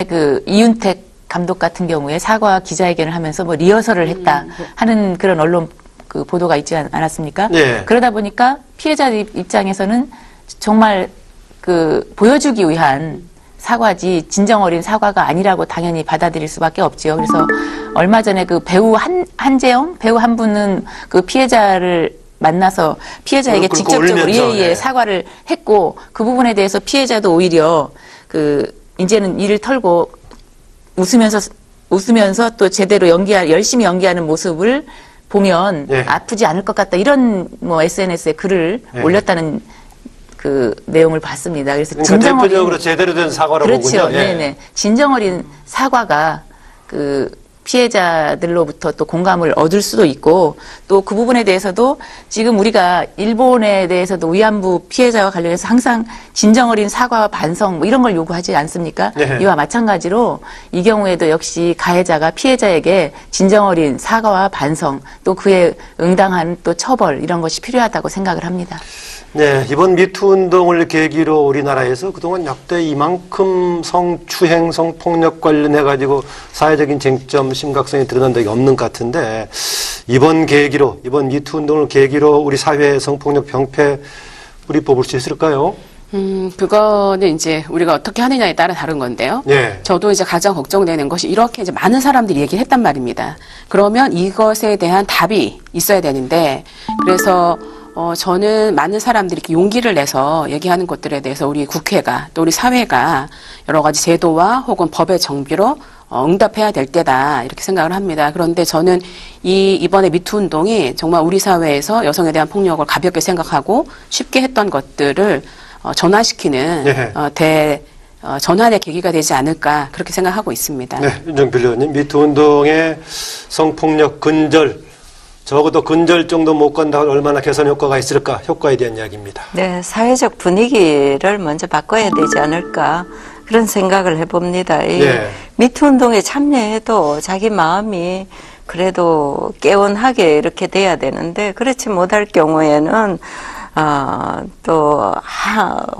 그 이윤택 감독 같은 경우에 사과 기자회견을 하면서 뭐 리허설을 했다 하는 그런 언론 그 보도가 있지 않았습니까? 네. 그러다 보니까 피해자 입장에서는 정말 그 보여주기 위한 사과지 진정 어린 사과가 아니라고 당연히 받아들일 수밖에 없지요. 그래서 얼마 전에 그 배우 한재영 배우 한 분은 그 피해자를 만나서 피해자에게 직접적으로 예. 사과를 했고 그 부분에 대해서 피해자도 오히려 그 이제는 이를 털고 웃으면서 또 제대로 열심히 연기하는 모습을 보면 예. 아프지 않을 것 같다 이런 뭐 SNS에 글을 예. 올렸다는 그 내용을 봤습니다. 그래서 그러니까 대표적으로 제대로 된 사과로 그렇죠. 보군요. 예. 네네. 진정 어린 사과가 그 피해자들로부터 또 공감을 얻을 수도 있고 또 그 부분에 대해서도 지금 우리가 일본에 대해서도 위안부 피해자와 관련해서 항상 진정 어린 사과와 반성 뭐 이런 걸 요구하지 않습니까? 네. 이와 마찬가지로 이 경우에도 역시 가해자가 피해자에게 진정 어린 사과와 반성 또 그에 응당한 또 처벌 이런 것이 필요하다고 생각을 합니다. 네, 이번 미투 운동을 계기로 우리나라에서 그동안 역대 이만큼 성추행, 성폭력 관련해가지고 사회적인 쟁점, 심각성이 드러난 적이 없는 것 같은데, 이번 미투 운동을 계기로 우리 사회의 성폭력 병폐 우리 뽑을 수 있을까요? 그거는 이제 우리가 어떻게 하느냐에 따라 다른 건데요. 네. 저도 이제 가장 걱정되는 것이 이렇게 이제 많은 사람들이 얘기를 했단 말입니다. 그러면 이것에 대한 답이 있어야 되는데, 그래서 저는 많은 사람들이 이렇게 용기를 내서 얘기하는 것들에 대해서 우리 국회가 또 우리 사회가 여러 가지 제도와 혹은 법의 정비로 응답해야 될 때다 이렇게 생각을 합니다. 그런데 저는 이번에 미투 운동이 정말 우리 사회에서 여성에 대한 폭력을 가볍게 생각하고 쉽게 했던 것들을 전환시키는 네. 전환의 계기가 되지 않을까 그렇게 생각하고 있습니다. 네, 윤정필 의원님, 미투 운동의 성폭력 근절, 적어도 근절 정도 못 간다고 얼마나 개선 효과가 있을까? 효과에 대한 이야기입니다. 네, 사회적 분위기를 먼저 바꿔야 되지 않을까 그런 생각을 해봅니다. 이 네. 미투 운동에 참여해도 자기 마음이 그래도 개운하게 이렇게 돼야 되는데 그렇지 못할 경우에는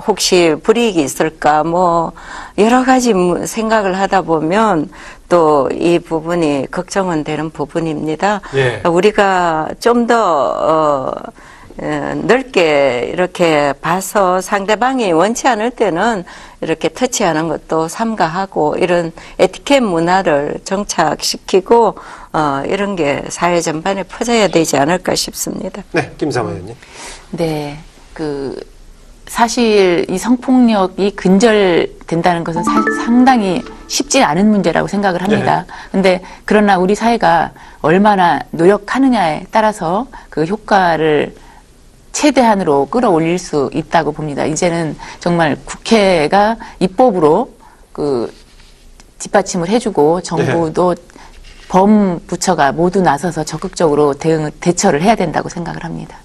혹시 불이익이 있을까, 뭐, 여러 가지 생각을 하다 보면 또 이 부분이 걱정은 되는 부분입니다. 예. 우리가 좀 더, 넓게 이렇게 봐서 상대방이 원치 않을 때는 이렇게 터치하는 것도 삼가하고 이런 에티켓 문화를 정착시키고 이런 게 사회 전반에 퍼져야 되지 않을까 싶습니다. 네, 김삼호 의원님. 네, 사실 이 성폭력이 근절된다는 것은 상당히 쉽지 않은 문제라고 생각을 합니다. 근데 그러나 우리 사회가 얼마나 노력하느냐에 따라서 그 효과를 최대한으로 끌어올릴 수 있다고 봅니다. 이제는 정말 국회가 입법으로 뒷받침을 해주고 정부도 범부처가 모두 나서서 적극적으로 대처를 해야 된다고 생각을 합니다.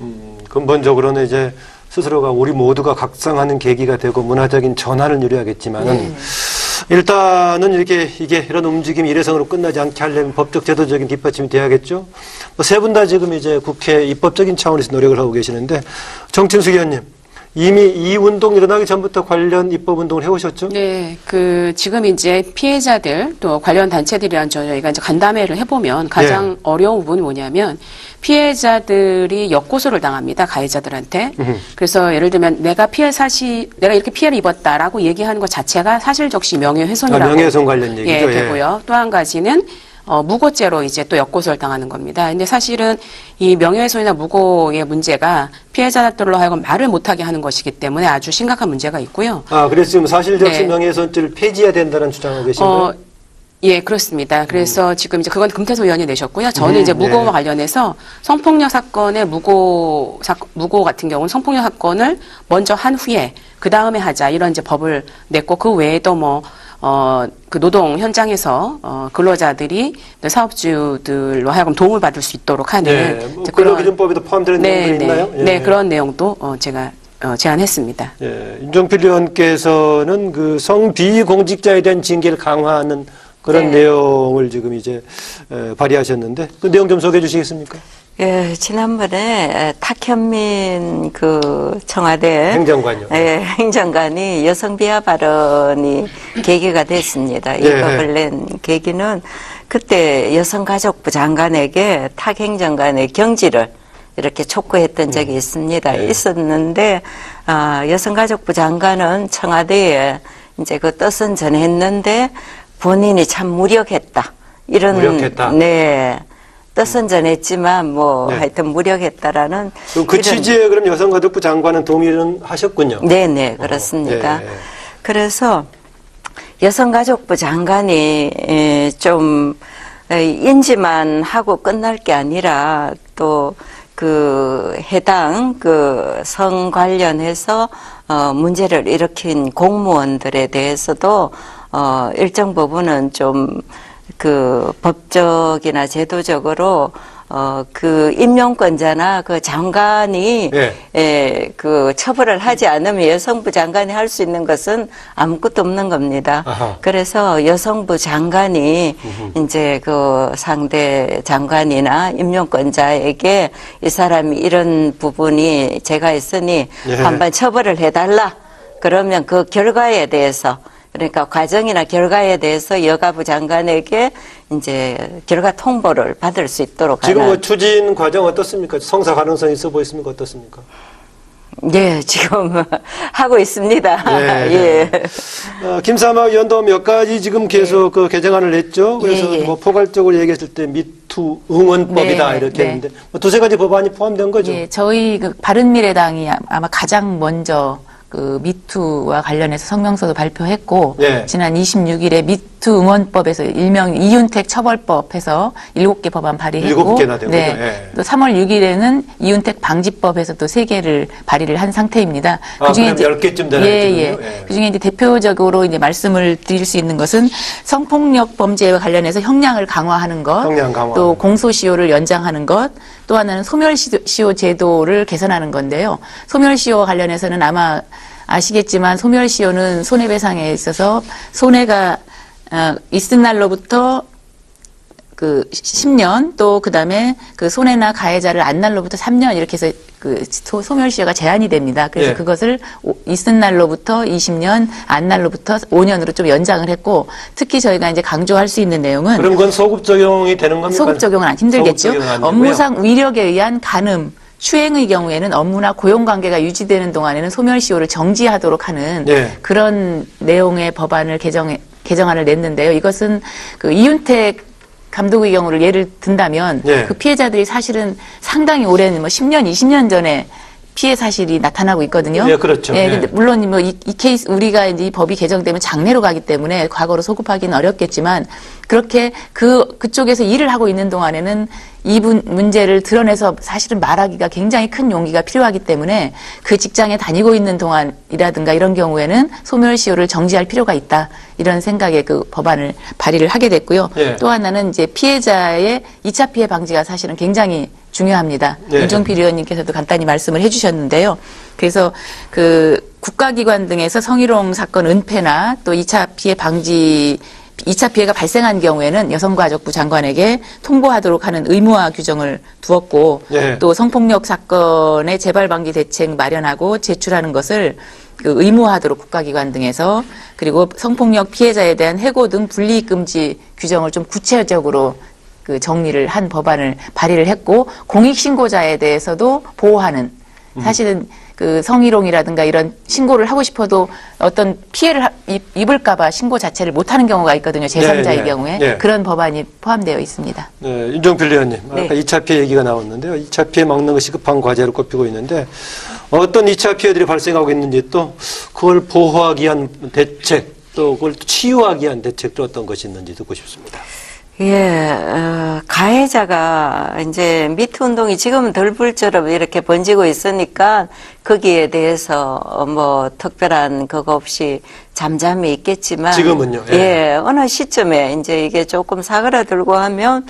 근본적으로는 이제 스스로가 우리 모두가 각성하는 계기가 되고 문화적인 전환을 이루어야겠지만은 일단은 이런 움직임이 일회성으로 끝나지 않게 하려면 법적 제도적인 뒷받침이 돼야겠죠. 세 분 다 지금 이제 국회 입법적인 차원에서 노력을 하고 계시는데 정진숙 의원님. 이미 이 운동 일어나기 전부터 관련 입법 운동을 해오셨죠? 네, 지금 이제 피해자들 또 관련 단체들이랑 저희가 이제 간담회를 해보면 가장 어려운 부분이 뭐냐면 피해자들이 역고소를 당합니다, 가해자들한테. 그래서 예를 들면 내가 이렇게 피해를 입었다라고 얘기하는 것 자체가 사실적시 명예훼손이라고 명예훼손 관련 얘기죠. 되고요. 또 한 가지는 무고죄로 이제 또 역고소를 당하는 겁니다. 근데 사실은 이 명예훼손이나 무고의 문제가 피해자들로 하여금 말을 못하게 하는 것이기 때문에 아주 심각한 문제가 있고요. 그래서 지금 사실적시 명예훼손죄를 폐지해야 된다는 주장을 계신 거예요? 예, 그렇습니다. 그래서 지금 이제 그건 금태섭 의원이 내셨고요. 저는 이제 무고와 관련해서 성폭력 사건의 무고 같은 경우는 성폭력 사건을 먼저 한 후에 그 다음에 하자 이런 이제 법을 냈고 그 외에도 그 노동 현장에서 근로자들이 사업주들로 하여금 도움을 받을 수 있도록 하는 근로기준법에도 포함되는 내용들이 있나요? 네, 그런 내용도 제가 제안했습니다. 윤정필 의원께서는 그 성비공직자에 대한 징계를 강화하는 그런 내용을 지금 이제 발의하셨는데 그 내용 좀 소개해 주시겠습니까? 예, 지난번에 탁현민 그 청와대 행정관요. 예, 행정관이 여성 비하 발언이 계기가 됐습니다. 이 예. 법을 낸 계기는 그때 여성가족부 장관에게 탁 행정관의 경지를 이렇게 촉구했던 적이 있습니다. 예. 있었는데 여성가족부 장관은 청와대에 이제 그 뜻은 전했는데 본인이 참 무력했다. 이런 무력했다. 네. 뜻은 전했지만 뭐 네. 하여튼 무력했다라는 그 이런- 취지에 그럼 여성가족부 장관은 동의는 하셨군요. 네네 그렇습니다. 예. 그래서 여성가족부 장관이 좀 인지만 하고 끝날 게 아니라 또 그 해당 그 성 관련해서 문제를 일으킨 공무원들에 대해서도 일정 부분은 좀 그 법적이나 제도적으로 그 임용권자나 그 장관이 그 처벌을 하지 않으면 여성부 장관이 할 수 있는 것은 아무것도 없는 겁니다. 아하. 그래서 여성부 장관이 이제 그 상대 장관이나 임용권자에게 이 사람이 이런 부분이 제가 있으니 예. 한번 처벌을 해달라. 그러면 그 결과에 대해서 그러니까 과정이나 결과에 대해서 여가부 장관에게 이제 결과 통보를 받을 수 있도록 지금 하는. 뭐 추진 과정 어떻습니까? 성사 가능성이 있어 보이십니까? 어떻습니까? 네, 지금 하고 있습니다. 예. 김사막 의원도 몇 가지 지금 계속 그 개정안을 냈죠. 그래서 예. 뭐 포괄적으로 얘기했을 때 미투 응원법이다 네, 이렇게 네. 했는데 뭐 두세 가지 법안이 포함된 거죠. 예, 저희 그 바른미래당이 아마 가장 먼저 그 미투와 관련해서 성명서도 발표했고 예. 지난 26일에 미투 응원법에서 일명 이윤택 처벌법 해서 7개 법안 발의했고 7개나 된 네. 거죠. 예. 또 3월 6일에는 이윤택 방지법에서 또 3개를 발의를 한 상태입니다. 아, 그럼 10개쯤 되나 예, 지금요? 예. 예. 그중에 이제 대표적으로 이제 말씀을 드릴 수 있는 것은 성폭력 범죄와 관련해서 형량을 강화하는 것, 형량 강화. 또 공소시효를 연장하는 것, 또 하나는 소멸시효 제도를 개선하는 건데요. 소멸시효와 관련해서는 아마 아시겠지만 소멸시효는 손해배상에 있어서 손해가 있은 날로부터 그 10년 또 그다음에 그 손해나 가해자를 안 날로부터 3년 이렇게 해서 그 소멸시효가 제한이 됩니다. 그래서 예. 그것을 있은 날로부터 20년, 안 날로부터 5년으로 좀 연장을 했고 특히 저희가 이제 강조할 수 있는 내용은 그럼 그건 소급 적용이 되는 겁니까? 소급 적용은 안 힘들겠죠. 소급 적용은 안 되고요. 업무상 위력에 의한 간음, 추행의 경우에는 업무나 고용 관계가 유지되는 동안에는 소멸시효를 정지하도록 하는 네. 그런 내용의 법안을 개정안을 냈는데요. 이것은 그 이윤택 감독의 경우를 예를 든다면 네. 그 피해자들이 사실은 상당히 오랜 뭐 10년, 20년 전에 피해 사실이 나타나고 있거든요. 예, 그렇죠. 예, 예. 근데 물론 뭐 이 케이스 우리가 이제 이 법이 개정되면 장래로 가기 때문에 과거로 소급하기는 어렵겠지만 그렇게 그쪽에서 일을 하고 있는 동안에는 이 문제를 드러내서 사실은 말하기가 굉장히 큰 용기가 필요하기 때문에 그 직장에 다니고 있는 동안이라든가 이런 경우에는 소멸시효를 정지할 필요가 있다. 이런 생각의 그 법안을 발의를 하게 됐고요. 예. 또 하나는 이제 피해자의 2차 피해 방지가 사실은 굉장히 중요합니다. 예. 윤종필 의원님께서도 간단히 말씀을 해주셨는데요. 그래서 그 국가기관 등에서 성희롱 사건 은폐나 또 2차 피해 방지 2차 피해가 발생한 경우에는 여성가족부 장관에게 통보하도록 하는 의무화 규정을 두었고 예. 또 성폭력 사건의 재발 방지 대책 마련하고 제출하는 것을 그 의무화하도록 국가기관 등에서 그리고 성폭력 피해자에 대한 해고 등 불이익 금지 규정을 좀 구체적으로 그 정리를 한 법안을 발의를 했고 공익 신고자에 대해서도 보호하는 사실은 그 성희롱이라든가 이런 신고를 하고 싶어도 어떤 피해를 입을까봐 신고 자체를 못하는 경우가 있거든요. 제3자의 네, 네. 경우에 네. 그런 법안이 포함되어 있습니다. 네, 윤종필 의원님, 네. 아까 2차 피해 얘기가 나왔는데요. 2차 피해 막는 것이 급한 과제로 꼽히고 있는데 어떤 2차 피해들이 발생하고 있는지 또 그걸 보호하기 위한 대책 또 그걸 치유하기 위한 대책도 어떤 것이 있는지 듣고 싶습니다. 예, 가해자가 이제 미투 운동이 지금은 덜불처럼 이렇게 번지고 있으니까 거기에 대해서 뭐 특별한 그거 없이 잠잠히 있겠지만 지금은요? 예. 예, 어느 시점에 이제 이게 조금 사그라들고 하면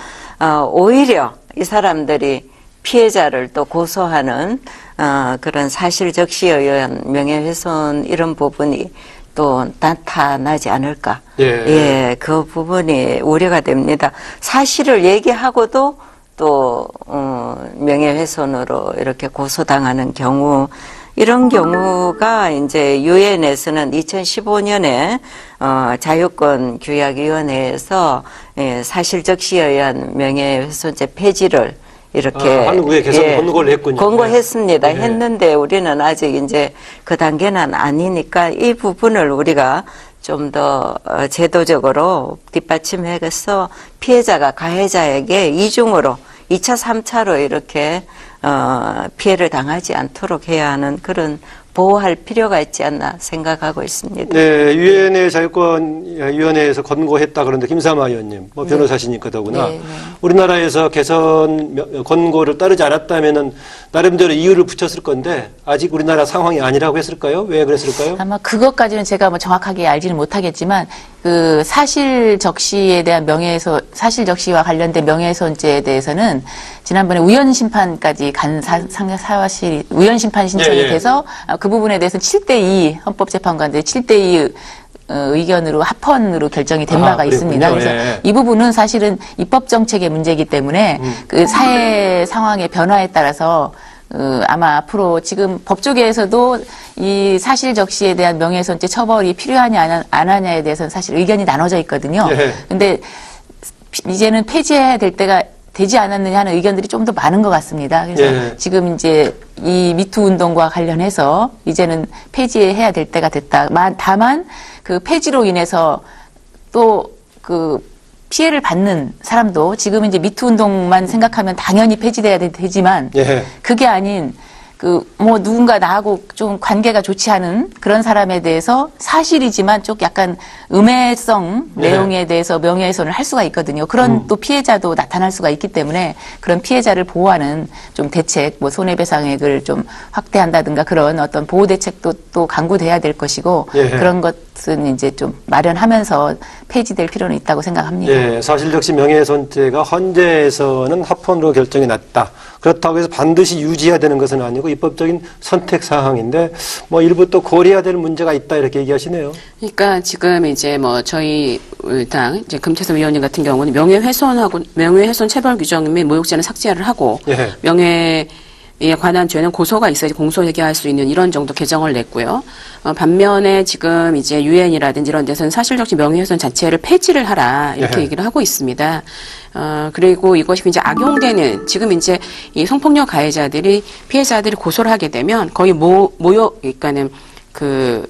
오히려 이 사람들이 피해자를 또 고소하는 그런 사실 적시에 의한 명예훼손 이런 부분이 또 나타나지 않을까. 예. 예, 그 부분이 우려가 됩니다. 사실을 얘기하고도 또 명예훼손으로 이렇게 고소당하는 경우 이런 경우가 이제 유엔에서는 2015년에 자유권 규약위원회에서 사실적시에 의한 명예훼손죄 폐지를 이렇게 한국에 개선 권고를 했군요. 권고했습니다. 네. 했는데 우리는 아직 이제 그 단계는 아니니까 이 부분을 우리가 좀 더 제도적으로 뒷받침해서 피해자가 가해자에게 이중으로 2차, 3차로 이렇게 피해를 당하지 않도록 해야 하는 그런 보호할 필요가 있지 않나 생각하고 있습니다. 네, 유엔의 자유권위원회에서 권고했다 그런데 김삼아 의원님, 뭐 변호사시니까 더구나 네, 네. 우리나라에서 개선 권고를 따르지 않았다면은 나름대로 이유를 붙였을 건데 아직 우리나라 상황이 아니라고 했을까요? 왜 그랬을까요? 아마 그것까지는 제가 뭐 정확하게 알지는 못하겠지만 그 사실 적시에 대한 사실 적시와 관련된 명예훼손죄에 대해서는 지난번에 우연 심판까지 간 사실 우연 심판 신청이 예, 예. 돼서 그 부분에 대해서는 7대2 헌법재판관들의 7대2 의견으로 합헌으로 결정이 된 바가 그랬군요. 있습니다. 그래서 예. 이 부분은 사실은 입법 정책의 문제이기 때문에 그 사회 상황의 변화에 따라서 아마 앞으로 지금 법조계에서도 이 사실 적시에 대한 명예훼손죄 처벌이 필요하냐 안 하냐에 대해서는 사실 의견이 나눠져 있거든요. 예. 근데 이제는 폐지해야 될 때가 되지 않았느냐 하는 의견들이 좀 더 많은 것 같습니다. 그래서 예. 지금 이제 이 미투 운동과 관련해서 이제는 폐지해야 될 때가 됐다. 다만 그 폐지로 인해서 또 그 피해를 받는 사람도 지금 이제 미투 운동만 생각하면 당연히 폐지돼야 되지만 예. 그게 아닌 그 뭐 누군가 나하고 좀 관계가 좋지 않은 그런 사람에 대해서 사실이지만 좀 약간 음해성 네. 내용에 대해서 명예훼손을 할 수가 있거든요. 그런 또 피해자도 나타날 수가 있기 때문에 그런 피해자를 보호하는 좀 대책, 뭐 손해배상액을 좀 확대한다든가 그런 어떤 보호 대책도 또 강구돼야 될 것이고 예. 그런 것은 이제 좀 마련하면서 폐지될 필요는 있다고 생각합니다. 예, 사실적시 명예훼손죄가 헌재에서는 합헌으로 결정이 났다. 그렇다고 해서 반드시 유지해야 되는 것은 아니고 입법적인 선택 사항인데 뭐 일부 또 고려해야 될 문제가 있다 이렇게 얘기하시네요. 그러니까 지금 이제 뭐 저희 당 이제 금태섭 위원님 같은 경우는 명예훼손 체벌 규정 및 모욕죄는 삭제를 하고 예. 명예에 관한 죄는 고소가 있어야지 공소 얘기할 수 있는 이런 정도 개정을 냈고요. 반면에 지금 이제 유엔이라든지 이런 데서는 사실적시 명예훼손 자체를 폐지를 하라 이렇게 예. 얘기를 하고 있습니다. 그리고 이것이 이제 악용되는 지금 이제 이 성폭력 가해자들이 피해자들이 고소를 하게 되면 거의 모욕 그러니까는 그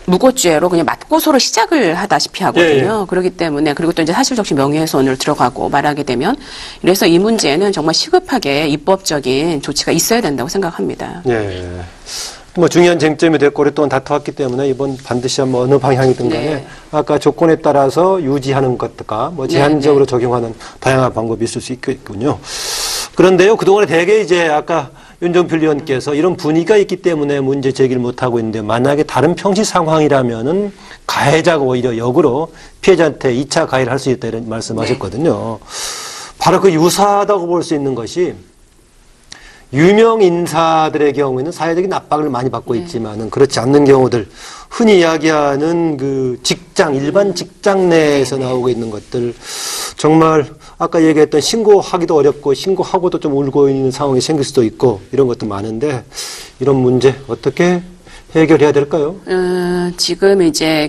무고죄로 그냥 맞고소로 시작을 하다시피 하거든요. 예. 그렇기 때문에 그리고 또 이제 사실적시 명예훼손을 들어가고 말하게 되면 그래서 이 문제는 정말 시급하게 입법적인 조치가 있어야 된다고 생각합니다. 예. 뭐 중요한 쟁점이 됐고 오랫동안 다퉈왔기 때문에 이번 반드시 한번 어느 방향이든 간에 네. 아까 조건에 따라서 유지하는 것과 뭐 제한적으로 적용하는 다양한 방법이 있을 수 있겠군요. 그런데요, 그동안에 대개 이제 아까 윤종필 의원께서 이런 분위기가 있기 때문에 문제 제기를 못하고 있는데 만약에 다른 평시 상황이라면은 가해자가 오히려 역으로 피해자한테 2차 가해를 할 수 있다 이런 말씀하셨거든요. 바로 그 유사하다고 볼 수 있는 것이 유명 인사들의 경우에는 사회적인 압박을 많이 받고 있지만은 그렇지 않는 경우들 흔히 이야기하는 그 직장, 일반 직장 내에서 나오고 있는 것들 정말 아까 얘기했던 신고하기도 어렵고 신고하고도 좀 울고 있는 상황이 생길 수도 있고 이런 것도 많은데 이런 문제 어떻게 해결해야 될까요? 지금 이제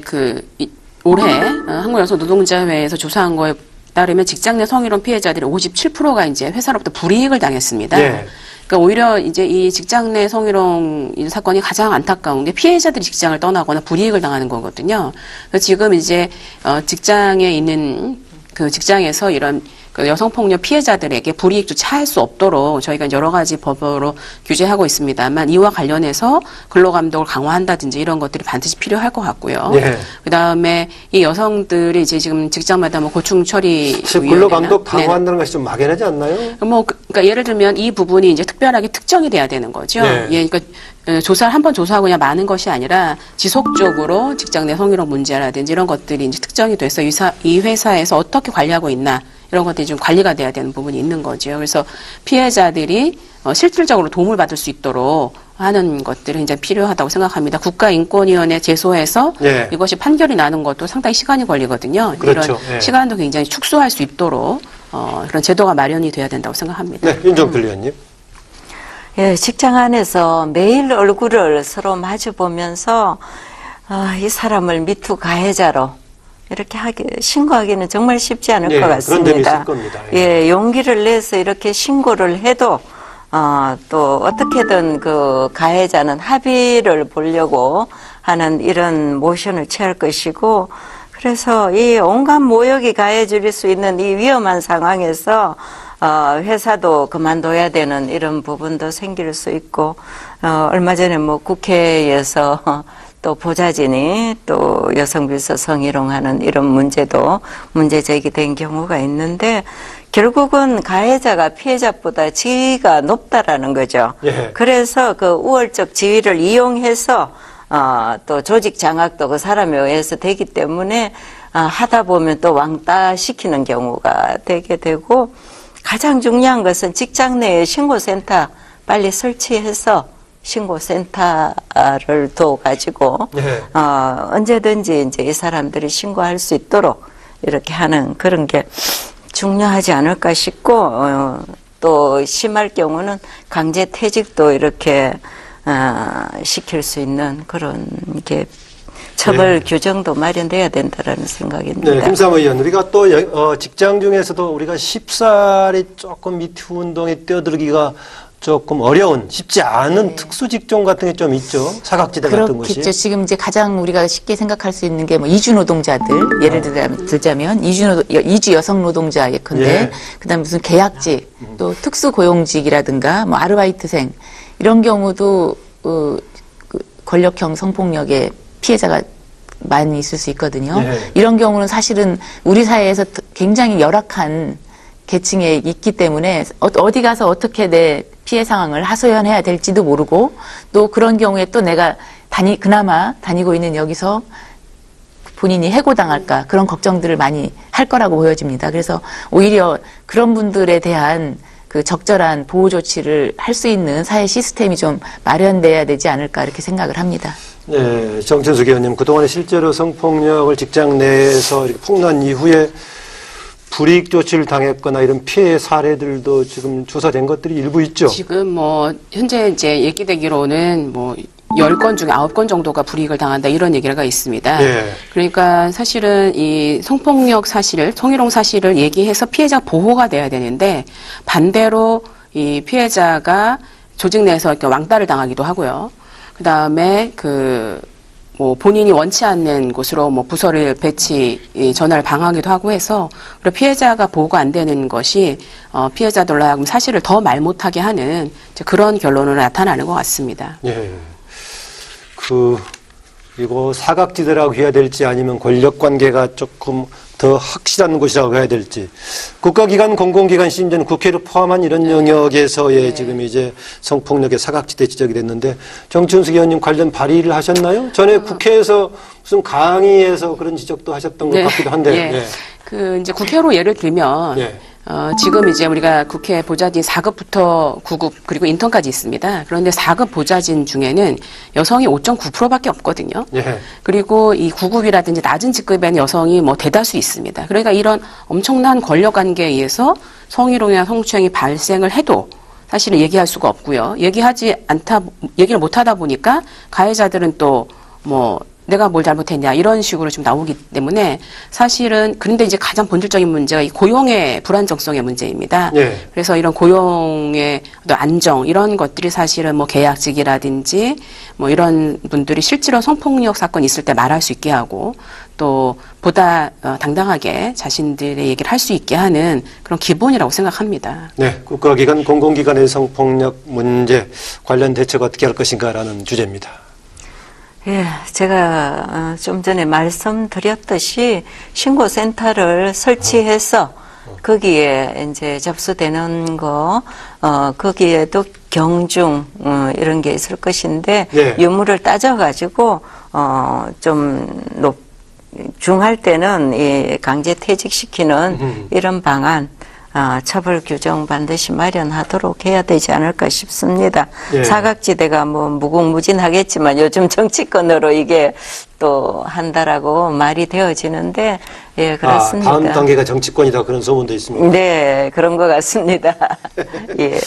올해 한국여성노동자회에서 조사한 거에 따르면 직장 내 성희롱 피해자들의 57%가 이제 회사로부터 불이익을 당했습니다. 예. 그러니까 오히려 이제 이 직장 내 성희롱 사건이 가장 안타까운 게 피해자들이 직장을 떠나거나 불이익을 당하는 거거든요. 그래서 지금 이제 직장에 있는 그 직장에서 이런 그 여성폭력 피해자들에게 불이익조차 할 수 없도록 저희가 여러 가지 법으로 규제하고 있습니다만 이와 관련해서 근로감독을 강화한다든지 이런 것들이 반드시 필요할 것 같고요. 예. 그다음에 이 여성들이 이제 지금 직장마다 뭐 고충 처리 근로감독 강화한다는 것이 좀 막연하지 않나요? 그러니까 예를 들면 이 부분이 이제 특별하게 특정이 돼야 되는 거죠. 네. 예, 그러니까 조사를 한 번 조사하고 그냥 많은 것이 아니라 지속적으로 직장 내 성희롱 문제라든지 이런 것들이 이제 특정이 돼서 이 회사에서 어떻게 관리하고 있나 이런 것들이 좀 관리가 돼야 되는 부분이 있는 거죠. 그래서 피해자들이 실질적으로 도움을 받을 수 있도록 하는 것들이 굉장히 필요하다고 생각합니다. 국가인권위원회 제소해서 예. 이것이 판결이 나는 것도 상당히 시간이 걸리거든요. 그렇죠. 이런 예. 시간도 굉장히 축소할 수 있도록 그런 제도가 마련이 돼야 된다고 생각합니다. 네, 윤정필 의원님. 예, 직장 안에서 매일 얼굴을 서로 마주 보면서 이 사람을 미투 가해자로 이렇게 신고하기는 정말 쉽지 않을 예, 것 그런 점이 같습니다. 있을 겁니다. 예, 용기를 내서 이렇게 신고를 해도 또 어떻게든 그 가해자는 합의를 보려고 하는 이런 모션을 취할 것이고, 그래서 이 온갖 모욕이 가해질 수 있는 이 위험한 상황에서 회사도 그만둬야 되는 이런 부분도 생길 수 있고, 얼마 전에 뭐 국회에서 또 보좌진이 또 여성 비서 성희롱하는 이런 문제도 문제 제기된 경우가 있는데, 결국은 가해자가 피해자보다 지위가 높다라는 거죠. 예. 그래서 그 우월적 지위를 이용해서 또 조직 장악도 그 사람에 의해서 되기 때문에 하다 보면 또 왕따 시키는 경우가 되게 되고, 가장 중요한 것은 직장 내에 신고센터 빨리 설치해서 신고센터를 둬 가지고 네. 언제든지 이제 이 사람들이 신고할 수 있도록 이렇게 하는 그런 게 중요하지 않을까 싶고, 또 심할 경우는 강제 퇴직도 이렇게 시킬 수 있는 그런 게 처벌 규정도 마련돼야 된다라는 생각입니다. 네, 김삼호 의원, 우리가 또 직장 중에서도 우리가 쉽사리 조금 미투 운동에 뛰어들기가 조금 어려운, 쉽지 않은 특수 직종 같은 게 좀 있죠. 사각지대 같은 것이. 그렇겠죠. 지금 이제 가장 우리가 쉽게 생각할 수 있는 게 뭐 이주 노동자들, 예를 들자면 이주 여성 노동자 예컨대, 예. 그다음 무슨 계약직, 또 특수 고용직이라든가 뭐 아르바이트생 이런 경우도 그 권력형 성폭력의 피해자가 많이 있을 수 있거든요. 예. 이런 경우는 사실은 우리 사회에서 굉장히 열악한 계층에 있기 때문에 어디 가서 어떻게 내 피해 상황을 하소연해야 될지도 모르고, 또 그런 경우에 또 내가 그나마 다니고 있는 여기서 본인이 해고당할까 그런 걱정들을 많이 할 거라고 보여집니다. 그래서 오히려 그런 분들에 대한 그 적절한 보호 조치를 할 수 있는 사회 시스템이 좀 마련돼야 되지 않을까 이렇게 생각을 합니다. 네, 정천숙 의원님, 그동안에 실제로 성폭력을 직장 내에서 이렇게 폭로한 이후에 불이익 조치를 당했거나 이런 피해 사례들도 지금 조사된 것들이 일부 있죠. 지금 뭐 현재 이제 얘기되기로는 뭐 10건 중에 9건 정도가 불이익을 당한다 이런 얘기가 있습니다. 예. 그러니까 사실은 이 성폭력 사실을, 성희롱 사실을 얘기해서 피해자 보호가 돼야 되는데, 반대로 이 피해자가 조직 내에서 이렇게 왕따를 당하기도 하고요. 그 다음에 뭐 본인이 원치 않는 곳으로 뭐 부서를 전화를 방하기도 하고 해서, 그리고 피해자가 보호가 안 되는 것이 피해자들로 하여금 사실을 더 말 못하게 하는 그런 결론으로 나타나는 것 같습니다. 예. 이거 사각지대라고 해야 될지 아니면 권력 관계가 조금 더 확실한 곳이라고 해야 될지, 국가기관, 공공기관, 심지어는 국회를 포함한 이런 영역에서의 지금 이제 성폭력의 사각지대 지적이 됐는데, 정춘숙 의원님 관련 발의를 하셨나요? 전에 국회에서 무슨 강의에서 그런 지적도 하셨던 것 같기도 한데. 예. 예. 이제 국회로 예를 들면, 예. 지금 이제 우리가 국회 보좌진 4급부터 9급 그리고 인턴까지 있습니다. 그런데 4급 보좌진 중에는 여성이 5.9%밖에 없거든요. 예. 그리고 이 9급이라든지 낮은 직급에는 여성이 뭐 대다수 있습니다. 그러니까 이런 엄청난 권력 관계에 의해서 성희롱이나 성추행이 발생을 해도 사실은 얘기할 수가 없고요. 얘기를 못 하다 보니까 가해자들은 또 뭐 내가 뭘 잘못했냐 이런 식으로 좀 나오기 때문에, 사실은 그런데 이제 가장 본질적인 문제가 이 고용의 불안정성의 문제입니다. 예. 그래서 이런 고용의 어떤 안정 이런 것들이 사실은 뭐 계약직이라든지 뭐 이런 분들이 실제로 성폭력 사건이 있을 때 말할 수 있게 하고, 또 보다 당당하게 자신들의 얘기를 할 수 있게 하는 그런 기본이라고 생각합니다. 네, 국가기관, 공공기관의 성폭력 문제 관련 대책 어떻게 할 것인가라는 주제입니다. 예, 제가 좀 전에 말씀드렸듯이 신고센터를 설치해서 거기에 이제 접수되는 거, 거기에도 경중, 이런 게 있을 것인데, 네. 유무를 따져가지고, 중할 때는 이 강제 퇴직시키는 이런 방안, 처벌 규정 반드시 마련하도록 해야 되지 않을까 싶습니다. 예. 사각지대가 뭐 무궁무진하겠지만 요즘 정치권으로 이게 또 한다라고 말이 되어지는데, 예, 그렇습니다. 다음 단계가 정치권이다 그런 소문도 있습니다. 네, 그런 것 같습니다. 예.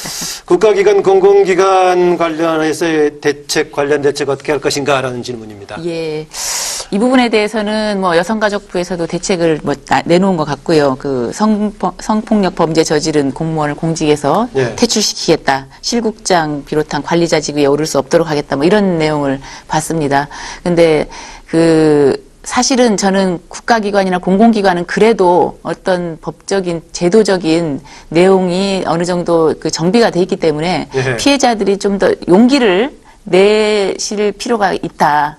국가기관, 공공기관 관련해서의 대책, 관련 대책 어떻게 할 것인가라는 질문입니다. 예. 이 부분에 대해서는 뭐 여성가족부에서도 대책을 뭐 내놓은 것 같고요. 그 성폭력 범죄 저지른 공무원을 공직에서 예. 퇴출시키겠다. 실국장 비롯한 관리자 직위에 오를 수 없도록 하겠다. 뭐 이런 내용을 봤습니다. 근데 사실은 저는 국가기관이나 공공기관은 그래도 어떤 법적인, 제도적인 내용이 어느 정도 그 정비가 돼 있기 때문에 예. 피해자들이 좀 더 용기를 내실 필요가 있다.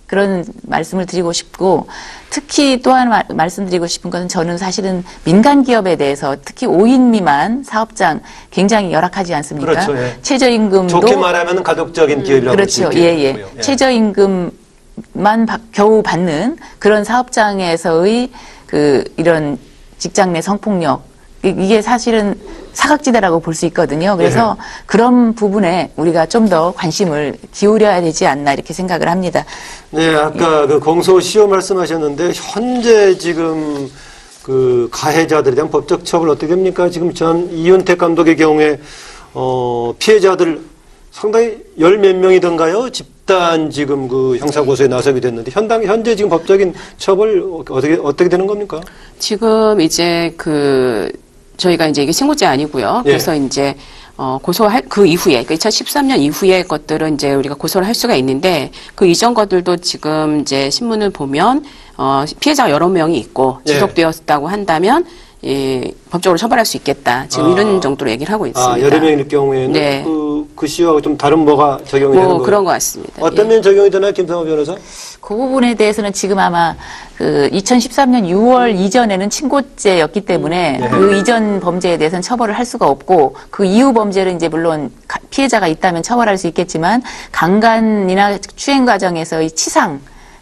그런 말씀을 드리고 싶고, 특히 또 하나 말씀드리고 싶은 것은 저는 사실은 민간 기업에 대해서 특히 5인 미만 사업장 굉장히 열악하지 않습니까? 그렇죠. 예. 최저임금도 좋게 말하면 가독적인 기업이라고 볼 수 그렇죠. 있겠고요. 예. 최저임금만 겨우 받는 그런 사업장에서의 이런 직장 내 성폭력, 이게 사실은 사각지대라고 볼 수 있거든요. 그래서 그런 부분에 우리가 좀 더 관심을 기울여야 되지 않나 이렇게 생각을 합니다. 네, 아까 그 공소시효 말씀하셨는데 현재 지금 그 가해자들에 대한 법적 처벌 어떻게 됩니까? 지금 전 이윤택 감독의 경우에 피해자들 상당히 열 몇 명이던가요? 집단 지금 그 형사고소에 나서게 됐는데 현재 지금 법적인 처벌 어떻게 되는 겁니까? 지금 이제 저희가 이제 이게 신고죄 아니고요. 그래서 이제 고소할 그 이후에, 그 2013년 이후의 것들은 이제 우리가 고소를 할 수가 있는데, 그 이전 것들도 지금 이제 신문을 보면 피해자가 여러 명이 있고 지속되었다고 한다면 법적으로 처벌할 수 있겠다. 지금 이런 정도로 얘기를 하고 있습니다. 여러 명일 경우에는 네. 그 시효하고 좀 다른 뭐가 적용이 되는 거예요? 그런 것 같습니다. 어떤 면 적용이 되나요, 김상호 변호사? 그 부분에 대해서는 지금 아마 2013년 6월 이전에는 친고죄였기 때문에 그 이전 범죄에 대해서는 처벌을 할 수가 없고, 그 이후 범죄를 이제 물론 피해자가 있다면 처벌할 수 있겠지만, 강간이나 추행 과정에서의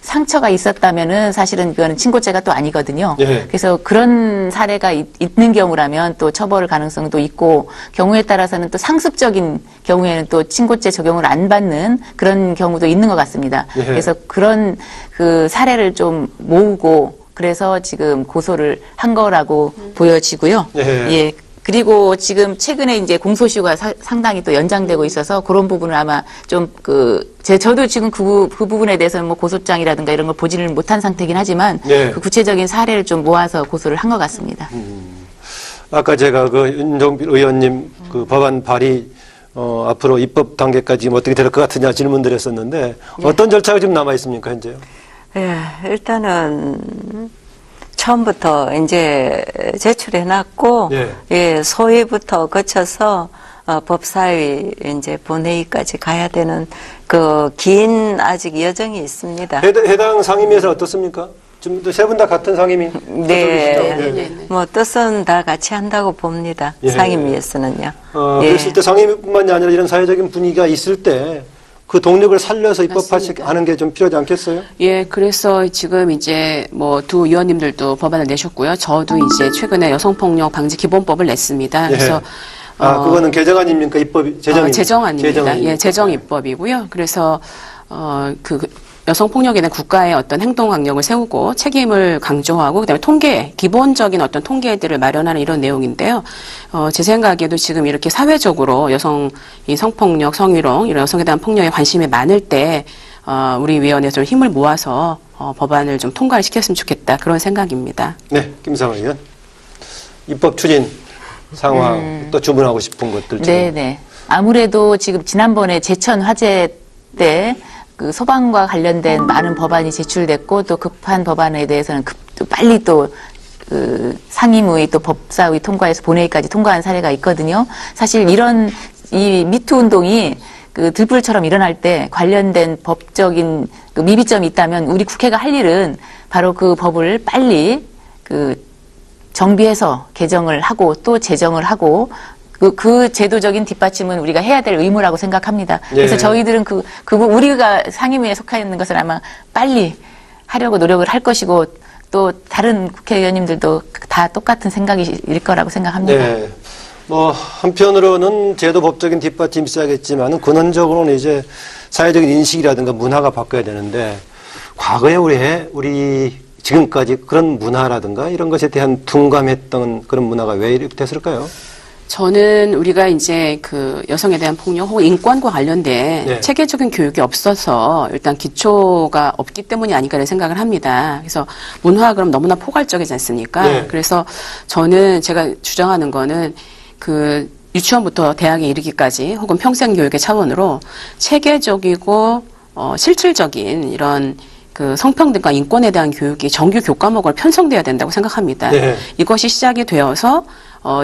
상처가 있었다면은 사실은 그거는 친고죄가 또 아니거든요. 예. 그래서 그런 사례가 있는 경우라면 또 처벌 가능성도 있고, 경우에 따라서는 또 상습적인 경우에는 또 친고죄 적용을 안 받는 그런 경우도 있는 것 같습니다. 예. 그래서 그런 그 사례를 좀 모으고 그래서 지금 고소를 한 거라고 보여지고요. 예. 그리고 지금 최근에 이제 공소시효가 상당히 또 연장되고 있어서 그런 부분을 아마 좀 저도 지금 그 부분에 대해서는 뭐 고소장이라든가 이런 걸 보지를 못한 상태긴 하지만 그 구체적인 사례를 좀 모아서 고소를 한 것 같습니다. 아까 제가 그 윤종필 의원님 그 법안 발의 앞으로 입법 단계까지 어떻게 될 것 같으냐 질문 드렸었는데 어떤 절차가 지금 남아 있습니까, 현재요? 예, 일단은 처음부터 이제 제출해놨고, 소위부터 거쳐서 법사위 이제 본회의까지 가야 되는 그 긴 아직 여정이 있습니다. 해당 상임위에서 어떻습니까? 지금 세 분 다 같은 상임위? 네. 뭐 뜻은 다 같이 한다고 봅니다. 상임위에서는요. 그랬을 때 상임위뿐만이 아니라 이런 사회적인 분위기가 있을 때 그 동력을 살려서 입법하는 게 좀 필요하지 않겠어요? 예, 그래서 지금 이제 뭐 두 의원님들도 법안을 내셨고요. 저도 이제 최근에 여성폭력 방지 기본법을 냈습니다. 그래서 그거는 개정안입니까? 입법이 제정입니까? 제정안입니다. 예, 제정 입법이고요. 그래서 여성폭력에 대한 국가의 어떤 행동 강령을 세우고 책임을 강조하고 그다음에 기본적인 어떤 통계들을 마련하는 이런 내용인데요. 제 생각에도 지금 이렇게 사회적으로 이 성폭력, 성희롱, 이런 여성에 대한 폭력에 관심이 많을 때 우리 위원회에서 좀 힘을 모아서 법안을 좀 통과를 시켰으면 좋겠다. 그런 생각입니다. 네, 김상호 의원. 입법 추진 상황 또 주문하고 싶은 것들. 네네. 아무래도 지금 지난번에 제천 화재 때 그 소방과 관련된 많은 법안이 제출됐고 또 급한 법안에 대해서는 또 빨리 또 상임위 또 법사위 통과해서 본회의까지 통과한 사례가 있거든요. 사실 이 미투 운동이 들불처럼 일어날 때 관련된 법적인 미비점이 있다면 우리 국회가 할 일은 바로 그 법을 빨리 정비해서 개정을 하고 또 제정을 하고 그 제도적인 뒷받침은 우리가 해야 될 의무라고 생각합니다. 그래서 저희들은 우리가 상임위에 속해 있는 것은 아마 빨리 하려고 노력을 할 것이고 또 다른 국회의원님들도 다 똑같은 생각일 거라고 생각합니다. 네. 뭐 한편으로는 제도 법적인 뒷받침이 있어야겠지만 근원적으로는 이제 사회적인 인식이라든가 문화가 바뀌어야 되는데 과거에 우리 지금까지 그런 문화라든가 이런 것에 대한 둔감했던 그런 문화가 왜 이렇게 됐을까요? 저는 우리가 이제 그 여성에 대한 폭력 혹은 인권과 관련된 네. 체계적인 교육이 없어서 일단 기초가 없기 때문이 아닐까라는 생각을 합니다. 그래서 문화가 그럼 너무나 포괄적이지 않습니까? 네. 그래서 저는 제가 주장하는 거는 그 유치원부터 대학에 이르기까지 혹은 평생 교육의 차원으로 체계적이고 실질적인 이런 그 성평등과 인권에 대한 교육이 정규 교과목으로 편성돼야 된다고 생각합니다. 네. 이것이 시작이 되어서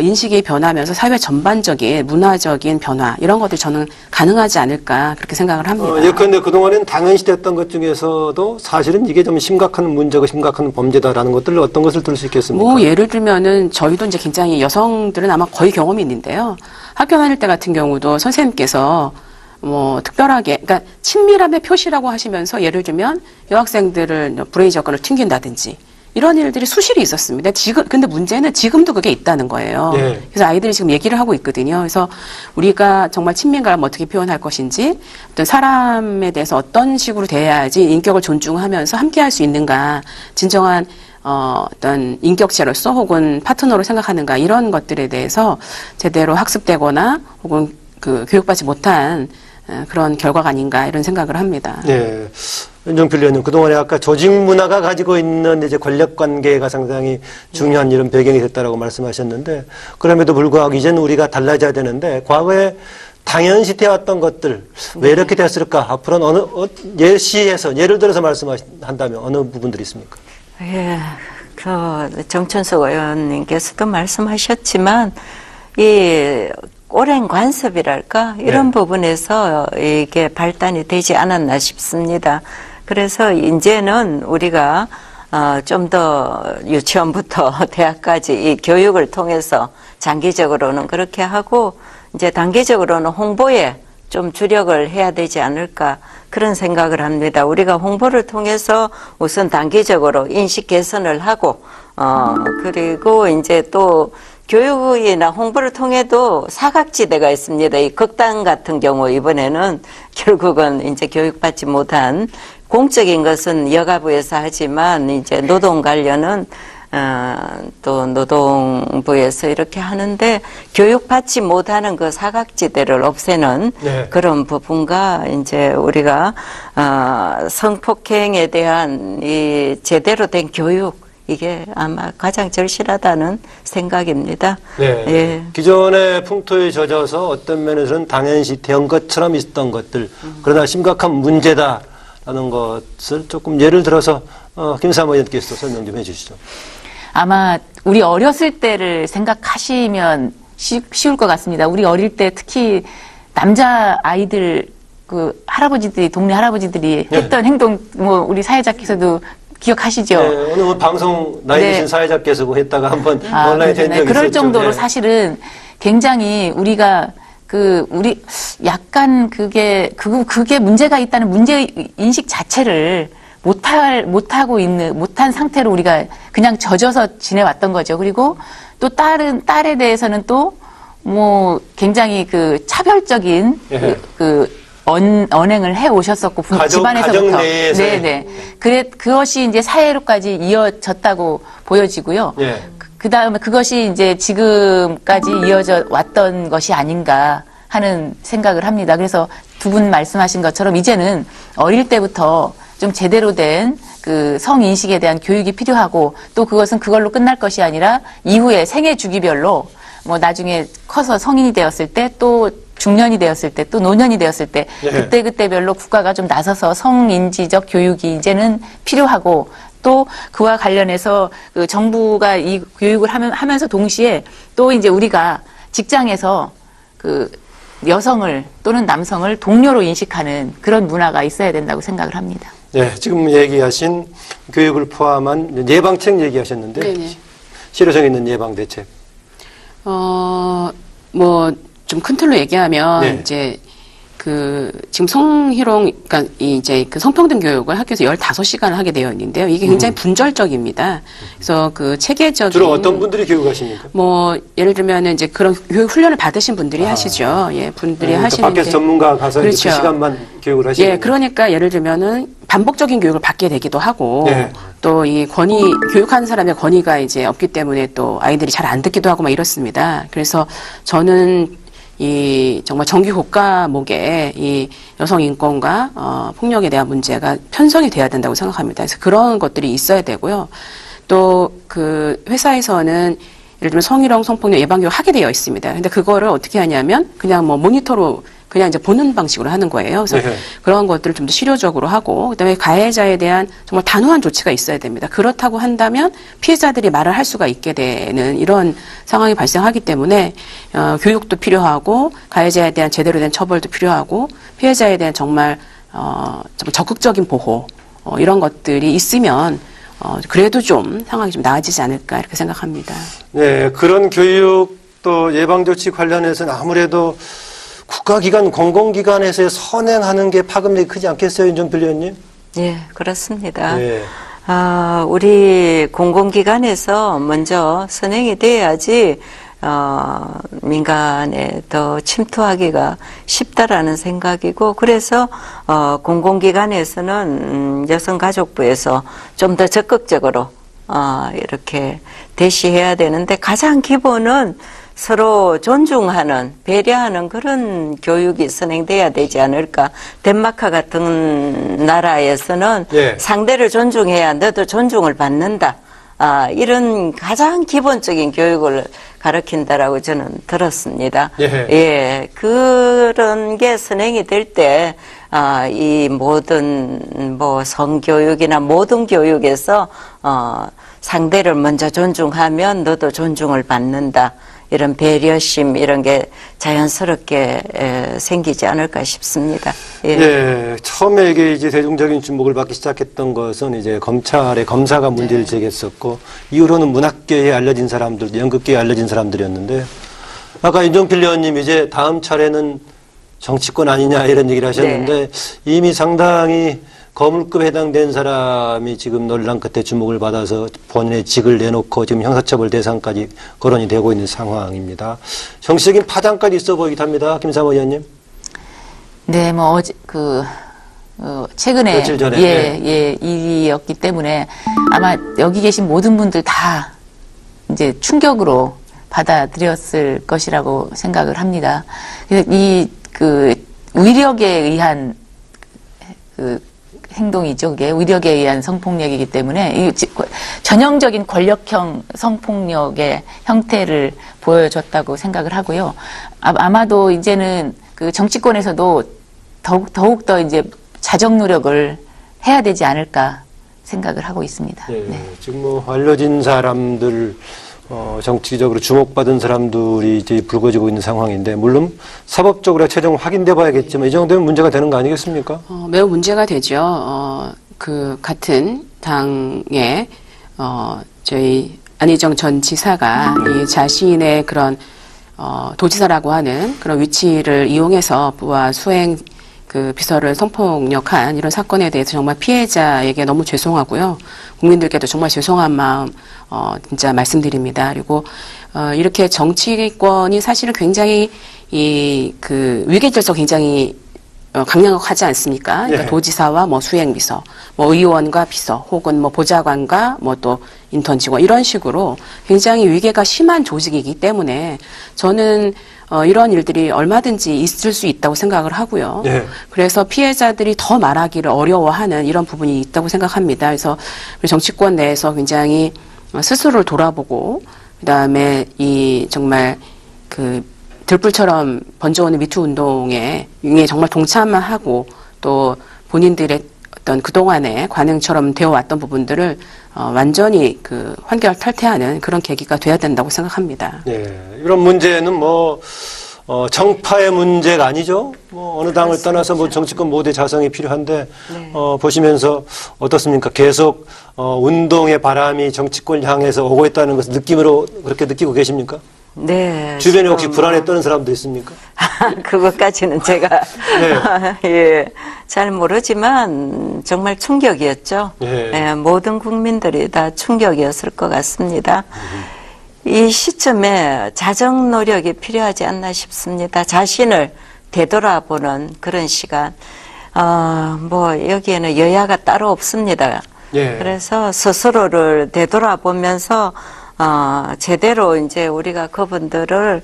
인식이 변하면서 사회 전반적인 문화적인 변화 이런 것들 저는 가능하지 않을까 그렇게 생각을 합니다. 예컨대 그동안엔 당연시 됐던 것 중에서도 사실은 이게 좀 심각한 문제고 심각한 범죄다라는 것들 어떤 것을 들 수 있겠습니까? 뭐 예를 들면은 저희도 이제 굉장히 여성들은 아마 거의 경험이 있는데요. 학교 다닐 때 같은 경우도 선생님께서 뭐 특별하게 그러니까 친밀함의 표시라고 하시면서 예를 들면 여학생들을 브레이저건을 튕긴다든지 이런 일들이 수시로 있었습니다. 근데 문제는 지금도 그게 있다는 거예요. 네. 그래서 아이들이 지금 얘기를 하고 있거든요. 그래서 우리가 정말 친밀감을 어떻게 표현할 것인지, 어떤 사람에 대해서 어떤 식으로 대해야지 인격을 존중하면서 함께 할 수 있는가, 진정한 어떤 인격체로서 혹은 파트너로 생각하는가, 이런 것들에 대해서 제대로 학습되거나 혹은 그 교육받지 못한 그런 결과가 아닌가 이런 생각을 합니다. 네. 윤정필 의원님, 그동안에 아까 조직 문화가 가지고 있는 이제 권력 관계가 상당히 중요한 이런 배경이 됐다라고 말씀하셨는데, 그럼에도 불구하고 이제는 우리가 달라져야 되는데, 과거에 당연시 되었던 것들, 왜 이렇게 됐을까? 앞으로는 예를 들어서 말씀한다면 어느 부분들이 있습니까? 예, 그 정천석 의원님께서도 말씀하셨지만 이 오랜 관습이랄까 이런 네. 부분에서 이게 발단이 되지 않았나 싶습니다. 그래서 이제는 우리가 좀 더 유치원부터 대학까지 이 교육을 통해서 장기적으로는 그렇게 하고 이제 단기적으로는 홍보에 좀 주력을 해야 되지 않을까 그런 생각을 합니다. 우리가 홍보를 통해서 우선 단기적으로 인식 개선을 하고 그리고 이제 또 교육이나 홍보를 통해도 사각지대가 있습니다. 이 극단 같은 경우 이번에는 결국은 이제 교육받지 못한 공적인 것은 여가부에서 하지만 이제 노동 관련은 또 노동부에서 이렇게 하는데 교육받지 못하는 그 사각지대를 없애는 네. 그런 부분과 이제 우리가 성폭행에 대한 이 제대로 된 교육 이게 아마 가장 절실하다는 생각입니다. 네. 예. 기존의 풍토에 젖어서 어떤 면에서는 당연시 된 것처럼 있었던 것들, 그러나 심각한 문제다라는 것을 조금 예를 들어서 김삼호 의원께서 설명 좀 해주시죠. 아마 우리 어렸을 때를 생각하시면 쉬울 것 같습니다. 우리 어릴 때 특히 남자 아이들 그 할아버지들이 동네 할아버지들이 했던 행동 뭐 우리 사회자께서도 기억하시죠? 네, 어느 방송 나이 드신 네. 사회자께서 했다가 한번 온라인 된 적이 그럴 있었죠. 정도로 네. 사실은 굉장히 우리가 우리 약간 그게 문제가 있다는 문제 인식 자체를 못한 상태로 우리가 그냥 젖어서 지내왔던 거죠. 그리고 또 딸에 대해서는 또 뭐 굉장히 그 차별적인 예. 언행을 해 오셨었고 집안에서부터 가정 내에서의. 네네 그것이 이제 사회로까지 이어졌다고 보여지고요. 예. 그다음에 그것이 이제 지금까지 이어져 왔던 것이 아닌가 하는 생각을 합니다. 그래서 두 분 말씀하신 것처럼 이제는 어릴 때부터 좀 제대로 된 그 성인식에 대한 교육이 필요하고 또 그것은 그걸로 끝날 것이 아니라 이후에 생애 주기별로 뭐 나중에 커서 성인이 되었을 때 또 중년이 되었을 때 또 노년이 되었을 때 예. 그때별로 국가가 좀 나서서 성인지적 교육이 이제는 필요하고 또 그와 관련해서 그 정부가 이 교육을 하면서 동시에 또 이제 우리가 직장에서 그 여성을 또는 남성을 동료로 인식하는 그런 문화가 있어야 된다고 생각을 합니다. 네, 지금 얘기하신 교육을 포함한 예방책 얘기하셨는데 네네. 실효성 있는 예방 대책. 뭐 좀 큰 틀로 얘기하면 네. 이제 지금 성희롱, 그러니까 이제 그 성평등 교육을 학교에서 15시간을 하게 되어 있는데요. 이게 굉장히 분절적입니다. 그래서 그 체계적인. 주로 어떤 분들이 교육하십니까? 뭐, 예를 들면은 이제 그런 교육 훈련을 받으신 분들이 하시죠. 예, 분들이 그러니까 하시는데. 밖에서 전문가 가서 그렇죠. 이제 그 시간만 교육을 하시는 예, 그러니까 예를 들면은 반복적인 교육을 받게 되기도 하고 네. 또 이 교육하는 사람의 권위가 이제 없기 때문에 또 아이들이 잘 안 듣기도 하고 막 이렇습니다. 그래서 저는 이 정말 정기 국가목에 이 여성 인권과 폭력에 대한 문제가 편성이 돼야 된다고 생각합니다. 그래서 그런 것들이 있어야 되고요. 또 그 회사에서는 예를 들면 성희롱, 성폭력 예방교육 하게 되어 있습니다. 근데 그거를 어떻게 하냐면 그냥 뭐 모니터로 그냥 이제 보는 방식으로 하는 거예요. 그래서 네. 그런 것들을 좀 더 실효적으로 하고 그다음에 가해자에 대한 정말 단호한 조치가 있어야 됩니다. 그렇다고 한다면 피해자들이 말을 할 수가 있게 되는 이런 상황이 발생하기 때문에 교육도 필요하고 가해자에 대한 제대로 된 처벌도 필요하고 피해자에 대한 정말 좀 적극적인 보호 이런 것들이 있으면 그래도 좀 상황이 좀 나아지지 않을까 이렇게 생각합니다. 네, 그런 교육 또 예방조치 관련해서는 아무래도 국가기관, 공공기관에서 선행하는 게 파급력이 크지 않겠어요, 윤정필 의원님? 예, 그렇습니다. 네. 우리 공공기관에서 먼저 선행이 돼야지 민간에 더 침투하기가 쉽다라는 생각이고, 그래서 공공기관에서는 여성가족부에서 좀 더 적극적으로 이렇게 대시해야 되는데, 가장 기본은 서로 존중하는, 배려하는 그런 교육이 선행돼야 되지 않을까. 덴마크 같은 나라에서는 예. 상대를 존중해야 너도 존중을 받는다. 이런 가장 기본적인 교육을 가르친다라고 저는 들었습니다. 예. 예, 그런 게 선행이 될 때, 이 모든 뭐 성교육이나 모든 교육에서, 상대를 먼저 존중하면 너도 존중을 받는다. 이런 배려심 이런 게 자연스럽게 생기지 않을까 싶습니다. 예. 예, 처음에 이게 이제 대중적인 주목을 받기 시작했던 것은 이제 검찰의 검사가 문제를 제기했었고, 이후로는 문학계에 알려진 사람들, 연극계에 알려진 사람들이었는데, 아까 윤정필 의원님 이제 다음 차례는 정치권 아니냐 이런 얘기를 하셨는데, 이미 상당히 거물급에 해당된 사람이 지금 논란 끝에 주목을 받아서 본인의 직을 내놓고 지금 형사처벌 대상까지 거론이 되고 있는 상황입니다. 정치적인 파장까지 있어 보이기도 합니다. 김삼호 의원님. 네, 뭐 어제 최근에 며칠 전에, 예, 일이었기 때문에 아마 여기 계신 모든 분들 다 이제 충격으로 받아들였을 것이라고 생각을 합니다. 그 위력에 의한 행동이죠. 그게 위력에 의한 성폭력이기 때문에 전형적인 권력형 성폭력의 형태를 보여줬다고 생각을 하고요. 아마도 이제는 그 정치권에서도 더욱 더 이제 자정 노력을 해야 되지 않을까 생각을 하고 있습니다. 네, 네. 지금 뭐 알려진 사람들, 정치적으로 주목받은 사람들이 이제 불거지고 있는 상황인데, 물론 사법적으로 최종 확인돼 봐야겠지만 이 정도면 문제가 되는 거 아니겠습니까? 매우 문제가 되죠. 그 같은 당의 저희 안희정 전 지사가 이 자신의 그런 도지사라고 하는 그런 위치를 이용해서 부하 수행 그 비서를 성폭력한 이런 사건에 대해서 정말 피해자에게 너무 죄송하고요. 국민들께도 정말 죄송한 마음 진짜 말씀드립니다. 그리고 이렇게 정치권이 사실은 굉장히 그 위계질서 굉장히 강력하지 않습니까? 그러니까 예. 도지사와 뭐 수행비서, 뭐 의원과 비서, 혹은 뭐 보좌관과 뭐 또 인턴 직원 이런 식으로 굉장히 위계가 심한 조직이기 때문에 저는 이런 일들이 얼마든지 있을 수 있다고 생각을 하고요. 예. 그래서 피해자들이 더 말하기를 어려워하는 이런 부분이 있다고 생각합니다. 그래서 우리 정치권 내에서 굉장히 스스로를 돌아보고 그다음에 이 정말 그 들불처럼 번져오는 미투 운동에 정말 동참만 하고 또 본인들의 어떤 그동안의 관행처럼 되어왔던 부분들을 완전히 그 환결 탈퇴하는 그런 계기가 돼야 된다고 생각합니다. 예, 이런 문제는 뭐 정파의 문제가 아니죠. 뭐 어느 당을 떠나서 뭐 정치권 모두의 자성이 필요한데 보시면서 어떻습니까? 계속 운동의 바람이 정치권을 향해서 오고 있다는 것을 느낌으로 그렇게 느끼고 계십니까? 네. 주변에 혹시 불안에 떠는 사람도 있습니까? 그것까지는 제가 예, 잘 모르지만 정말 충격이었죠. 예. 예, 모든 국민들이 다 충격이었을 것 같습니다. 이 시점에 자정 노력이 필요하지 않나 싶습니다. 자신을 되돌아보는 그런 시간. 뭐 여기에는 여야가 따로 없습니다. 예. 그래서 스스로를 되돌아보면서 제대로 이제 우리가 그분들을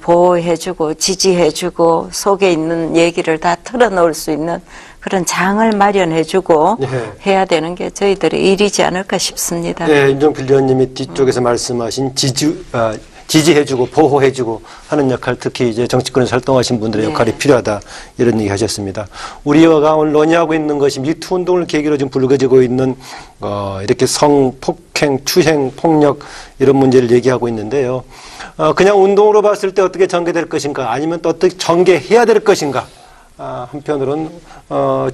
보호해주고 지지해주고 속에 있는 얘기를 다 털어놓을 수 있는 그런 장을 마련해주고 예. 해야 되는 게 저희들의 일이지 않을까 싶습니다. 예, 임종필 의원님이 뒤쪽에서 말씀하신 지지해주고 보호해주고 하는 역할, 특히 이제 정치권에서 활동하신 분들의 네. 역할이 필요하다, 이런 얘기 하셨습니다. 우리가 오늘 논의하고 있는 것이 미투 운동을 계기로 지금 불거지고 있는 이렇게 성폭행, 추행, 폭력 이런 문제를 얘기하고 있는데요. 그냥 운동으로 봤을 때 어떻게 전개될 것인가, 아니면 또 어떻게 전개해야 될 것인가. 한편으로는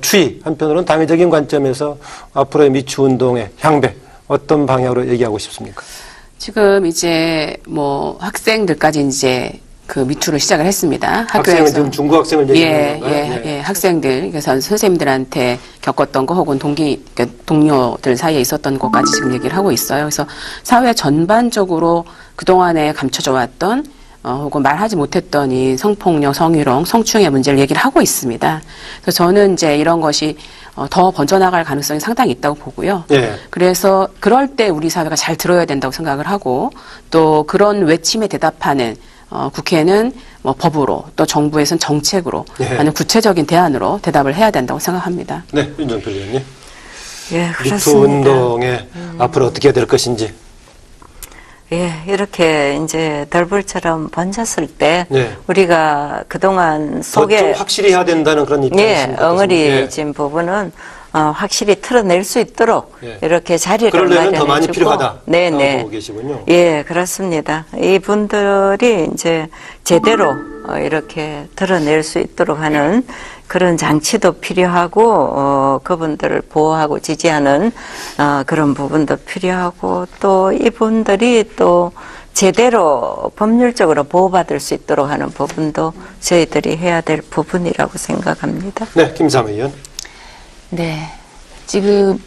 추이, 한편으로는 당위적인 관점에서 앞으로의 미투 운동의 향배, 어떤 방향으로 얘기하고 싶습니까? 지금 이제 뭐 학생들까지 이제 그 미투를 시작을 했습니다. 학생은 학교에서. 지금 중고 학생을 얘기하는 예, 건가요? 예, 네. 예, 학생들, 그래서 선생님들한테 겪었던 거 혹은 그러니까 동료들 사이에 있었던 것까지 지금 얘기를 하고 있어요. 그래서 사회 전반적으로 그동안에 감춰져 왔던 혹은 말하지 못했던 이 성폭력, 성희롱, 성추행의 문제를 얘기를 하고 있습니다. 그래서 저는 이제 이런 것이 더 번져나갈 가능성이 상당히 있다고 보고요. 예. 그래서 그럴 때 우리 사회가 잘 들어야 된다고 생각을 하고, 또 그런 외침에 대답하는 국회는 뭐 법으로, 또 정부에서는 정책으로, 예. 하는 구체적인 대안으로 대답을 해야 된다고 생각합니다. 네, 윤정필 의원님. 예, 미투 그렇습니다. 운동에 앞으로 어떻게 해야 될 것인지. 예, 이렇게 이제 덜불처럼 번졌을 때 네. 우리가 그동안 더 속에 좀 확실히 해야 된다는 그런 예, 입장이십니까? 엉어리진 부분은 확실히 털어낼 수 있도록 예. 이렇게 자리를 그러려면 더 많이 마련해주고. 필요하다. 네네. 보고 계시군요. 예, 그렇습니다. 이분들이 이제 제대로 이렇게 드러낼 수 있도록 하는 그런 장치도 필요하고, 그분들을 보호하고 지지하는 그런 부분도 필요하고, 또 이분들이 또 제대로 법률적으로 보호받을 수 있도록 하는 부분도 저희들이 해야 될 부분이라고 생각합니다. 네, 김삼 의원. 네. 지금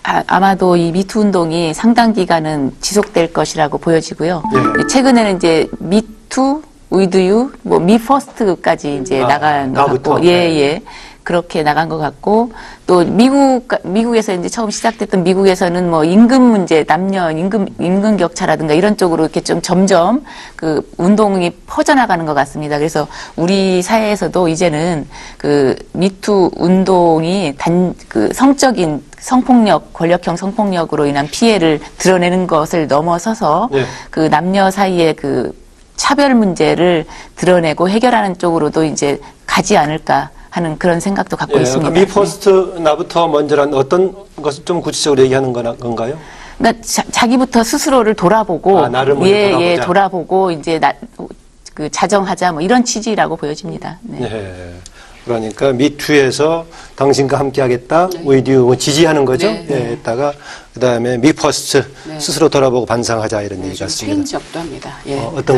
아마도 이 미투 운동이 상당 기간은 지속될 것이라고 보여지고요. 네. 최근에는 이제 미투, 위드유, 뭐 미퍼스트까지 이제 나간 것 나부터? 같고, 예. 그렇게 나간 것 같고, 또 미국에서 이제 처음 시작됐던 미국에서는 뭐 임금 문제, 남녀 임금 격차라든가 이런 쪽으로 이렇게 좀 점점 그 운동이 퍼져나가는 것 같습니다. 그래서 우리 사회에서도 이제는 그 미투 운동이 그 성적인 성폭력, 권력형 성폭력으로 인한 피해를 드러내는 것을 넘어서서 네. 그 남녀 사이의 그 차별 문제를 드러내고 해결하는 쪽으로도 이제 가지 않을까 하는 그런 생각도 갖고 있습니다. 미퍼스트 나부터 먼저란 어떤 것을 좀 구체적으로 얘기하는 건가요? 그러니까 자기부터 스스로를 돌아보고, 나를 먼저 돌아보자. 돌아보고 이제 그 자정하자 뭐 이런 취지라고 보여집니다. 네. 네. 그러니까 미투에서 당신과 함께하겠다, 위디우 지지하는 거죠. 네. 네. 했다가 그다음에 미퍼스트 네. 스스로 돌아보고 반성하자 이런 얘기 좀 같습니다. 체인지업도 합니다. 예. 어떤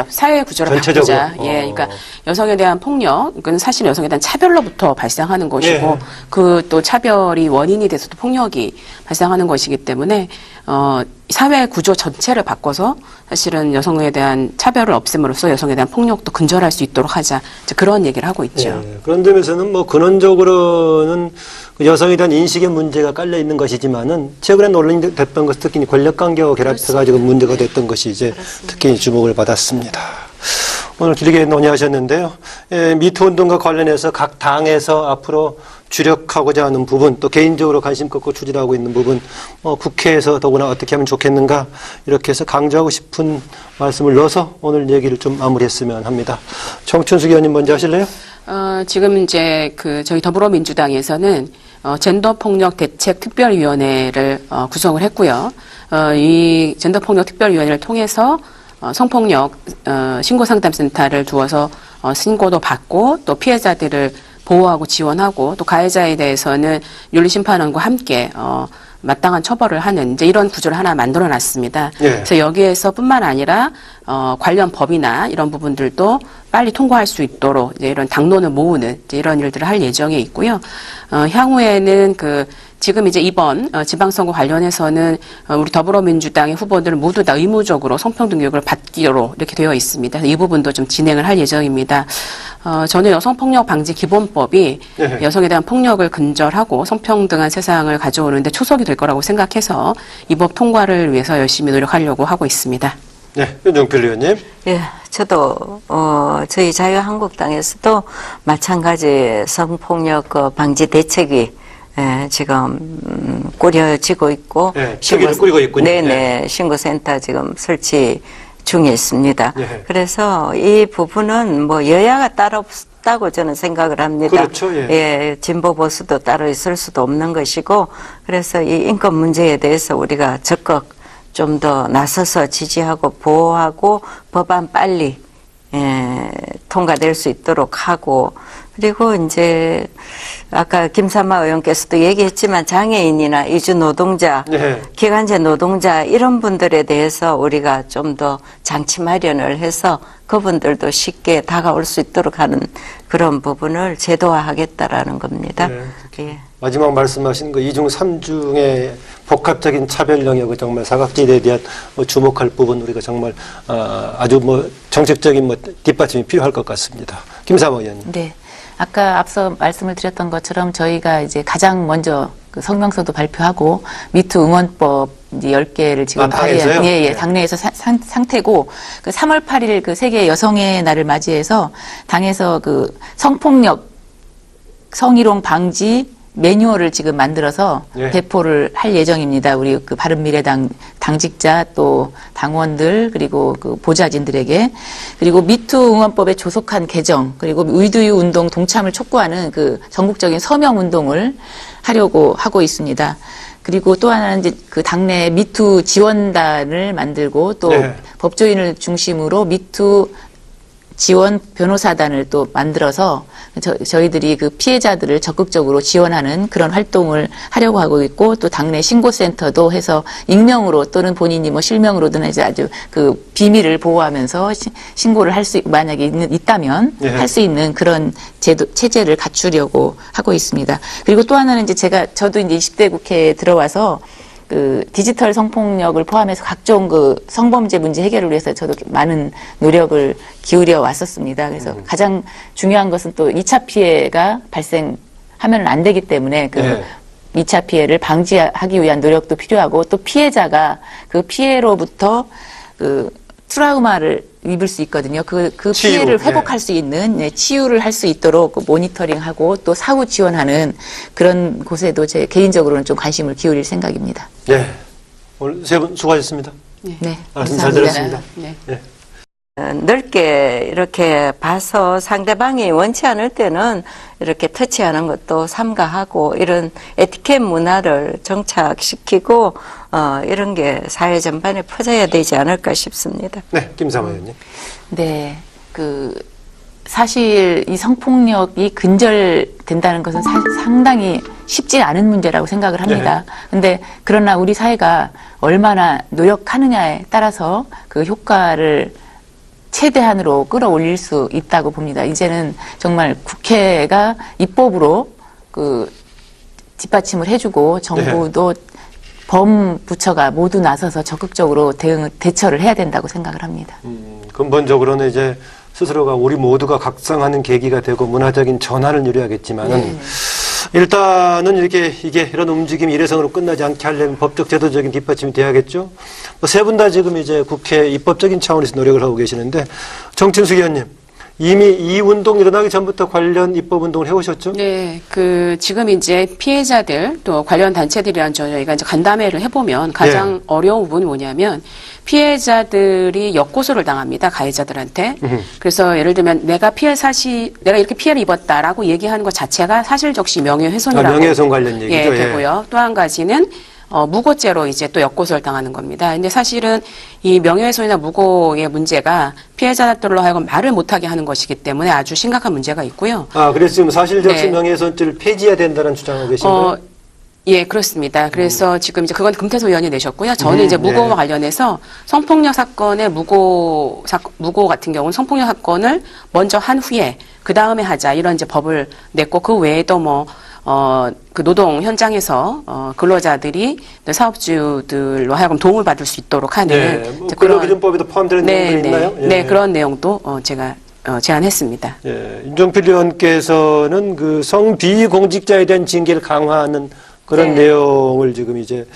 사회 구조를 전체적으로? 바꾸자. 예, 그러니까 여성에 대한 폭력은 사실 여성에 대한 차별로부터 발생하는 것이고, 예. 그 또 차별이 원인이 돼서도 폭력이 발생하는 것이기 때문에 사회 구조 전체를 바꿔서 사실은 여성에 대한 차별을 없앰으로써 여성에 대한 폭력도 근절할 수 있도록 하자. 이제 그런 얘기를 하고 있죠. 네, 그런 점에서는 뭐 근원적으로는 여성에 대한 인식의 문제가 깔려 있는 것이지만은 최근에 논란됐던 것은 특히 권력관계와 결합해가지고 문제가 됐던 것이 이제 특히 주목을 받았습니다. 오늘 길게 논의하셨는데요. 미투 운동과 관련해서 각 당에서 앞으로 주력하고자 하는 부분, 또 개인적으로 관심 갖고 추진하고 있는 부분, 국회에서 더구나 어떻게 하면 좋겠는가, 이렇게 해서 강조하고 싶은 말씀을 넣어서 오늘 얘기를 좀 마무리했으면 합니다. 정춘숙 의원님 먼저 하실래요? 지금 이제 저희 더불어민주당에서는 젠더폭력 대책 특별위원회를 구성을 했고요. 이 젠더폭력 특별위원회를 통해서 성폭력 신고상담센터를 두어서 신고도 받고 또 피해자들을 보호하고 지원하고 또 가해자에 대해서는 윤리심판원과 함께 마땅한 처벌을 하는 이제 이런 구조를 하나 만들어 놨습니다. 예. 그래서 여기에서뿐만 아니라 관련 법이나 이런 부분들도 빨리 통과할 수 있도록 이제 이런 당론을 모으는 이제 이런 일들을 할 예정에 있고요. 향후에는 지금 이제 이번 지방선거 관련해서는 우리 더불어민주당의 후보들 모두 다 의무적으로 성평등 교육을 받기로 이렇게 되어 있습니다. 이 부분도 좀 진행을 할 예정입니다. 저는 여성폭력 방지 기본법이 네. 여성에 대한 폭력을 근절하고 성평등한 세상을 가져오는데 초석이 될 거라고 생각해서 이 법 통과를 위해서 열심히 노력하려고 하고 있습니다. 네, 윤종필 의원님. 예, 저도 저희 자유한국당에서도 마찬가지 성폭력 방지 대책이 지금 꾸려지고 있고 네, 체계를 꾸리고 있군요. 네네, 신고센터 지금 설치 중에 있습니다. 네. 그래서 이 부분은 뭐 여야가 따로 없다고 저는 생각을 합니다. 그렇죠, 예. 예, 진보 보수도 따로 있을 수도 없는 것이고, 그래서 이 인권 문제에 대해서 우리가 적극 좀 더 나서서 지지하고 보호하고 법안 빨리 통과될 수 있도록 하고, 그리고 이제 아까 김삼아 의원께서도 얘기했지만 장애인이나 이주 노동자, 네. 기간제 노동자 이런 분들에 대해서 우리가 좀 더 장치 마련을 해서 그분들도 쉽게 다가올 수 있도록 하는 그런 부분을 제도화하겠다라는 겁니다. 네. 예. 마지막 말씀하신 그 2중 3중의 복합적인 차별 영역의 정말 사각지대에 대한 주목할 부분 우리가 정말 아주 정책적인 뒷받침이 필요할 것 같습니다. 김삼호 의원님. 네. 아까 앞서 말씀을 드렸던 것처럼 저희가 이제 가장 먼저 그 성명서도 발표하고 미투 응원법 이제 10개를 지금 당에서요? 예, 네. 당내에서 상태고 그 3월 8일 그 세계 여성의 날을 맞이해서 당에서 그 성폭력 성희롱 방지 매뉴얼을 지금 만들어서 예. 배포를 할 예정입니다. 우리 그 바른미래당 당직자 또 당원들 그리고 그 보좌진들에게 그리고 미투 응원법의 조속한 개정 그리고 위두유 운동 동참을 촉구하는 그 전국적인 서명 운동을 하려고 하고 있습니다. 그리고 또 하나는 이제 그 당내 미투 지원단을 만들고 또 네. 법조인을 중심으로 미투 지원 변호사단을 또 만들어서 저희들이 그 피해자들을 적극적으로 지원하는 그런 활동을 하려고 하고 있고 또 당내 신고센터도 해서 익명으로 또는 본인이 뭐 실명으로든 이제 아주 그 비밀을 보호하면서 신고를 할 수 만약에 있다면 예. 할 수 있는 그런 체제를 갖추려고 하고 있습니다. 그리고 또 하나는 이제 저도 이제 20대 국회에 들어와서 그 디지털 성폭력을 포함해서 각종 그 성범죄 문제 해결을 위해서 저도 많은 노력을 기울여 왔었습니다. 그래서 가장 중요한 것은 또 2차 피해가 발생하면 안 되기 때문에 그 네. 2차 피해를 방지하기 위한 노력도 필요하고 또 피해자가 그 피해로부터 그 트라우마를 입을 수 있거든요. 그 치유, 피해를 네. 회복할 수 있는 치유를 할 수 있도록 모니터링하고 또 사후 지원하는 그런 곳에도 제 개인적으로는 좀 관심을 기울일 생각입니다. 네. 오늘 세 분 수고하셨습니다. 네, 말씀 잘 감사합니다. 들었습니다. 네. 네. 넓게 이렇게 봐서 상대방이 원치 않을 때는 이렇게 터치하는 것도 삼가하고 이런 에티켓 문화를 정착시키고 이런 게 사회 전반에 퍼져야 되지 않을까 싶습니다. 네, 김삼호 의원님. 네, 사실 이 성폭력이 근절된다는 것은 상당히 쉽지 않은 문제라고 생각을 합니다. 근데 그러나 우리 사회가 얼마나 노력하느냐에 따라서 그 효과를 최대한으로 끌어올릴 수 있다고 봅니다. 이제는 정말 국회가 입법으로 그 뒷받침을 해주고 정부도 범부처가 모두 나서서 적극적으로 대처를 해야 된다고 생각을 합니다. 근본적으로는 이제 스스로가 우리 모두가 각성하는 계기가 되고 문화적인 전환을 이루어야겠지만은 일단은 이게 이런 움직임이 일회성으로 끝나지 않게 하려면 법적 제도적인 뒷받침이 돼야겠죠. 세 분 다 지금 이제 국회 입법적인 차원에서 노력을 하고 계시는데 정진숙 의원님 이미 이 운동 일어나기 전부터 관련 입법 운동을 해오셨죠? 네, 지금 이제 피해자들 또 관련 단체들이랑 저희가 이제 간담회를 해보면 가장 어려운 부분이 뭐냐면 피해자들이 역고소를 당합니다, 가해자들한테. 그래서 예를 들면 내가 이렇게 피해를 입었다라고 얘기하는 것 자체가 사실적시 명예훼손이라고 명예훼손 관련 얘기죠. 되고요. 또 한 가지는 무고죄로 이제 또 역고소를 당하는 겁니다. 근데 사실은 이 명예훼손이나 무고의 문제가 피해자들로 하여금 말을 못하게 하는 것이기 때문에 아주 심각한 문제가 있고요. 그래서 지금 사실적시 네. 명예훼손죄를 폐지해야 된다는 주장하고 계신 거예요? 예, 그렇습니다. 그래서 지금 이제 그건 금태섭 의원이 내셨고요. 저는 이제 무고와 네. 관련해서 성폭력 사건의 무고 같은 경우는 성폭력 사건을 먼저 한 후에 그 다음에 하자 이런 이제 법을 냈고 그 외에도 그 노동 현장에서 근로자들이 사업주들로 하여금 도움을 받을 수 있도록 하는 네, 근로기준법에도 포함되는 내용들이 있나요? 예. 네, 그런 내용도 제가 제안했습니다. 예, 윤종필 의원께서는 그 성비공직자에 대한 징계를 강화하는 그런 네. 내용을 지금 이제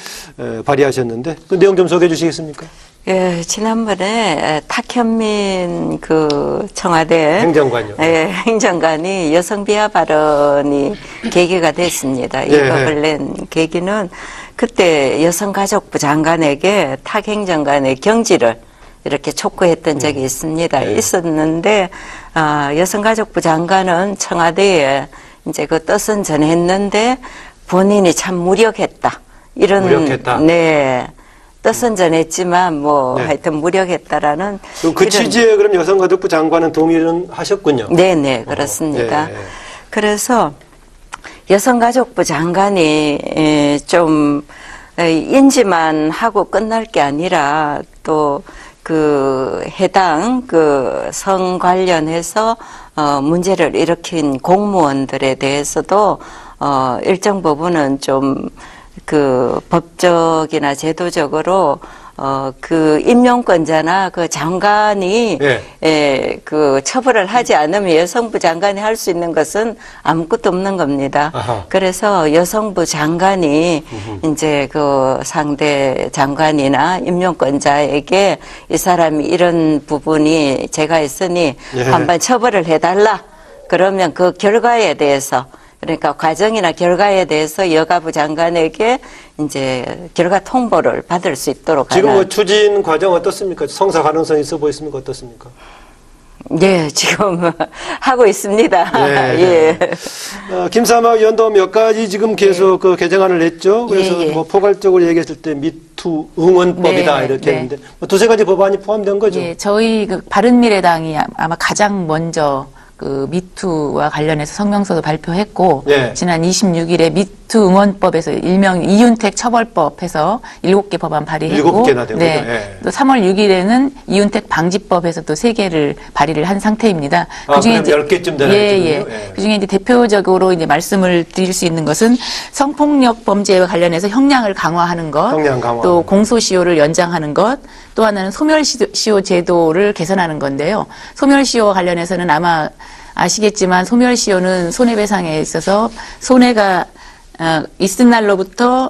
발의하셨는데 그 내용 좀 소개해 주시겠습니까? 예, 지난번에 탁현민 그 청와대 행정관요. 예, 행정관이 여성 비하 발언이 계기가 됐습니다. 이 예. 법을 낸 계기는 그때 여성가족부 장관에게 탁 행정관의 경지를 이렇게 촉구했던 적이 있습니다. 네. 있었는데 여성가족부 장관은 청와대에 이제 그 뜻은 전했는데 본인이 참 무력했다. 이런 무력했다. 네. 뜻은 전했지만 네. 하여튼 무력했다라는 그 취지에 그럼 여성가족부 장관은 동의는 하셨군요. 네네 그렇습니다. 예. 그래서 여성가족부 장관이 좀 인지만 하고 끝날 게 아니라 또 그 해당 그 성 관련해서 문제를 일으킨 공무원들에 대해서도 일정 부분은 좀 그 법적이나 제도적으로 그 임용권자나 그 장관이 그 처벌을 하지 않으면 여성부 장관이 할 수 있는 것은 아무것도 없는 겁니다. 아하. 그래서 여성부 장관이 이제 그 상대 장관이나 임용권자에게 이 사람이 이런 부분이 제가 있으니 예. 한번 처벌을 해달라. 그러면 그 결과에 대해서 그러니까 과정이나 결과에 대해서 여가부 장관에게 이제 결과 통보를 받을 수 있도록 지금 하는. 뭐 추진 과정 어떻습니까? 성사 가능성이 있어 보였습니까? 어떻습니까? 네, 지금 하고 있습니다. 예. 김사마 의원도 몇 가지 지금 계속 그 개정안을 냈죠. 그래서 예, 예. 뭐 포괄적으로 얘기했을 때 미투 응원법이다 네, 이렇게 네. 했는데 뭐 두세 가지 법안이 포함된 거죠. 예, 저희 그 바른미래당이 아마 가장 먼저 그 미투와 관련해서 성명서도 발표했고 예. 지난 26일에 미투 응원법에서 일명 이윤택 처벌법 해서 7개 법안 발의했고 7개나 된 네. 거죠. 예. 또 3월 6일에는 이윤택 방지법에서 또 3개를 발의를 한 상태입니다. 그럼 10개쯤 되나요, 예, 지금요? 예. 예. 그중에 이제 대표적으로 이제 말씀을 드릴 수 있는 것은 성폭력 범죄와 관련해서 형량을 강화하는 것, 형량 강화. 또 공소시효를 연장하는 것, 또 하나는 소멸시효 제도를 개선하는 건데요. 소멸시효와 관련해서는 아마 아시겠지만 소멸시효는 손해배상에 있어서 손해가 있은 날로부터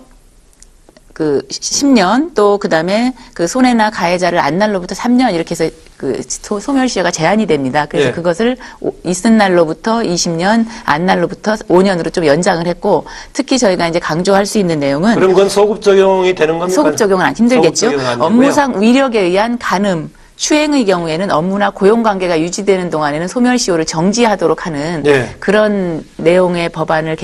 그 10년 또 그다음에 그 손해나 가해자를 안 날로부터 3년 이렇게 해서 그 소멸시효가 제한이 됩니다. 그래서 예. 그것을 있은 날로부터 20년, 안 날로부터 5년으로 좀 연장을 했고 특히 저희가 이제 강조할 수 있는 내용은 그럼 그건 소급 적용이 되는 겁니까? 소급 적용은 힘들겠죠. 소급 적용은 안 되고요. 업무상 위력에 의한 간음, 추행의 경우에는 업무나 고용관계가 유지되는 동안에는 소멸시효를 정지하도록 하는 예. 그런 내용의 법안을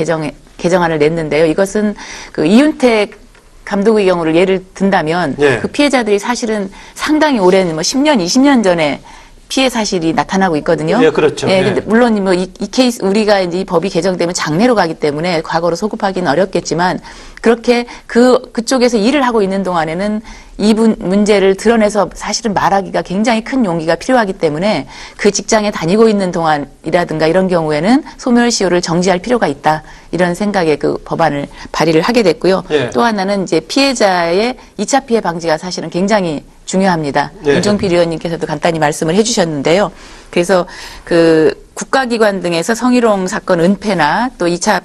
개정안을 냈는데요. 이것은 그 이윤택 감독의 경우를 예를 든다면 예. 그 피해자들이 사실은 상당히 오랜 10년, 20년 전에 피해 사실이 나타나고 있거든요. 예, 그렇죠. 예, 예. 근데 물론 이 케이스 우리가 이제 이 법이 개정되면 장래로 가기 때문에 과거로 소급하기는 어렵겠지만 그렇게 그쪽에서 일을 하고 있는 동안에는 이 문제를 드러내서 사실은 말하기가 굉장히 큰 용기가 필요하기 때문에 그 직장에 다니고 있는 동안이라든가 이런 경우에는 소멸시효를 정지할 필요가 있다. 이런 생각의 그 법안을 발의를 하게 됐고요. 예. 또 하나는 이제 피해자의 2차 피해 방지가 사실은 굉장히 중요합니다. 예. 윤종필 의원님께서도 간단히 말씀을 해주셨는데요. 그래서 그 국가기관 등에서 성희롱 사건 은폐나 또 2차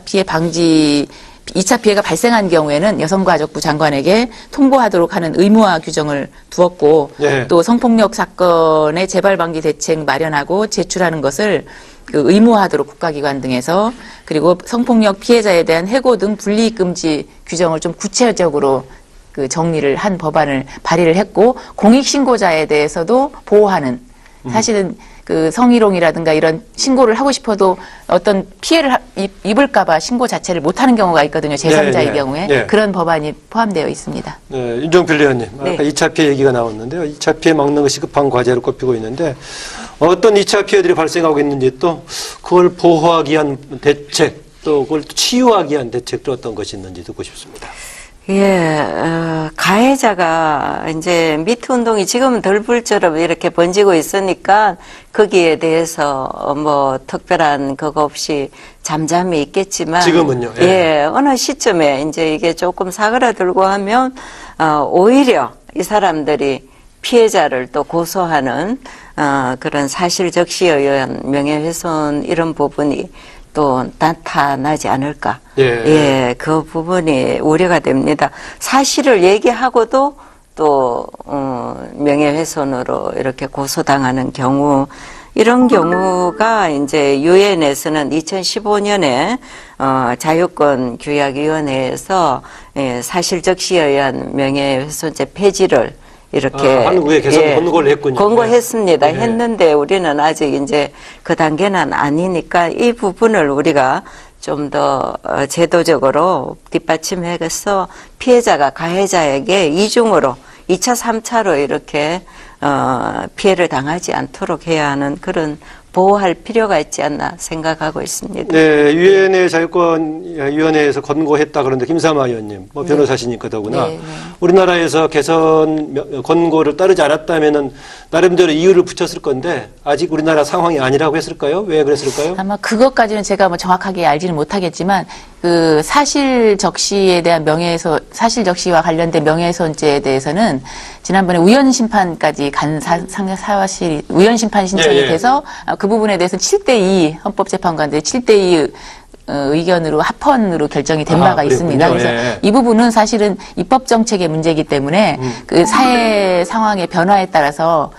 피해가 발생한 경우에는 여성가족부 장관에게 통보하도록 하는 의무화 규정을 두었고 예. 또 성폭력 사건의 재발 방지 대책 마련하고 제출하는 것을 그 의무화하도록 국가기관 등에서 그리고 성폭력 피해자에 대한 해고 등 불이익 금지 규정을 좀 구체적으로 그 정리를 한 법안을 발의를 했고 공익 신고자에 대해서도 보호하는 사실은 그 성희롱이라든가 이런 신고를 하고 싶어도 어떤 피해를 입을까봐 신고 자체를 못하는 경우가 있거든요. 제3자의 예, 예. 경우에 예. 그런 법안이 포함되어 있습니다. 네, 윤종필 의원님, 네. 아까 2차 피해 얘기가 나왔는데요. 2차 피해 막는 것이 급한 과제로 꼽히고 있는데 어떤 2차 피해들이 발생하고 있는지 또 그걸 보호하기 위한 대책, 또 그걸 치유하기 위한 대책도 어떤 것이 있는지 듣고 싶습니다. 가해자가 이제 미투 운동이 지금은 덜불처럼 이렇게 번지고 있으니까 거기에 대해서 뭐 특별한 그거 없이 잠잠히 있겠지만 지금은요? 어느 시점에 이제 이게 조금 사그라들고 하면 오히려 이 사람들이 피해자를 또 고소하는 그런 사실 적시에 의한 명예훼손 이런 부분이 또 나타나지 않을까. 그 부분이 우려가 됩니다. 사실을 얘기하고도 또 명예훼손으로 이렇게 고소당하는 경우, 이런 경우가 이제 유엔에서는 2015년에 자유권 규약위원회에서 사실 적시에 의한 명예훼손죄 폐지를 이렇게 한국에 개선 권고를 했군요. 권고했습니다. 했는데 우리는 아직 이제 그 단계는 아니니까 이 부분을 우리가 좀 더 제도적으로 뒷받침해서 피해자가 가해자에게 이중으로 2차, 3차로 이렇게 피해를 당하지 않도록 해야 하는 그런 보호할 필요가 있지 않나 생각하고 있습니다. 네, 유엔의 자유권위원회에서 권고했다 그런데 김삼아 의원님, 뭐 변호사시니까 더구나 우리나라에서 개선 권고를 따르지 않았다면은 나름대로 이유를 붙였을 건데 아직 우리나라 상황이 아니라고 했을까요? 왜 그랬을까요? 아마 그것까지는 제가 뭐 정확하게 알지는 못하겠지만 그 사실 적시에 대한 사실 적시와 관련된 명예훼손죄에 대해서는 지난번에 우연 심판까지 간 사실 우연 심판 신청이 돼서 그 부분에 대해서는 7대2 헌법재판관들의 7대2 의견으로 합헌으로 결정이 된 바가 있습니다. 그래서 이 부분은 사실은 입법 정책의 문제이기 때문에 그 사회 상황의 변화에 따라서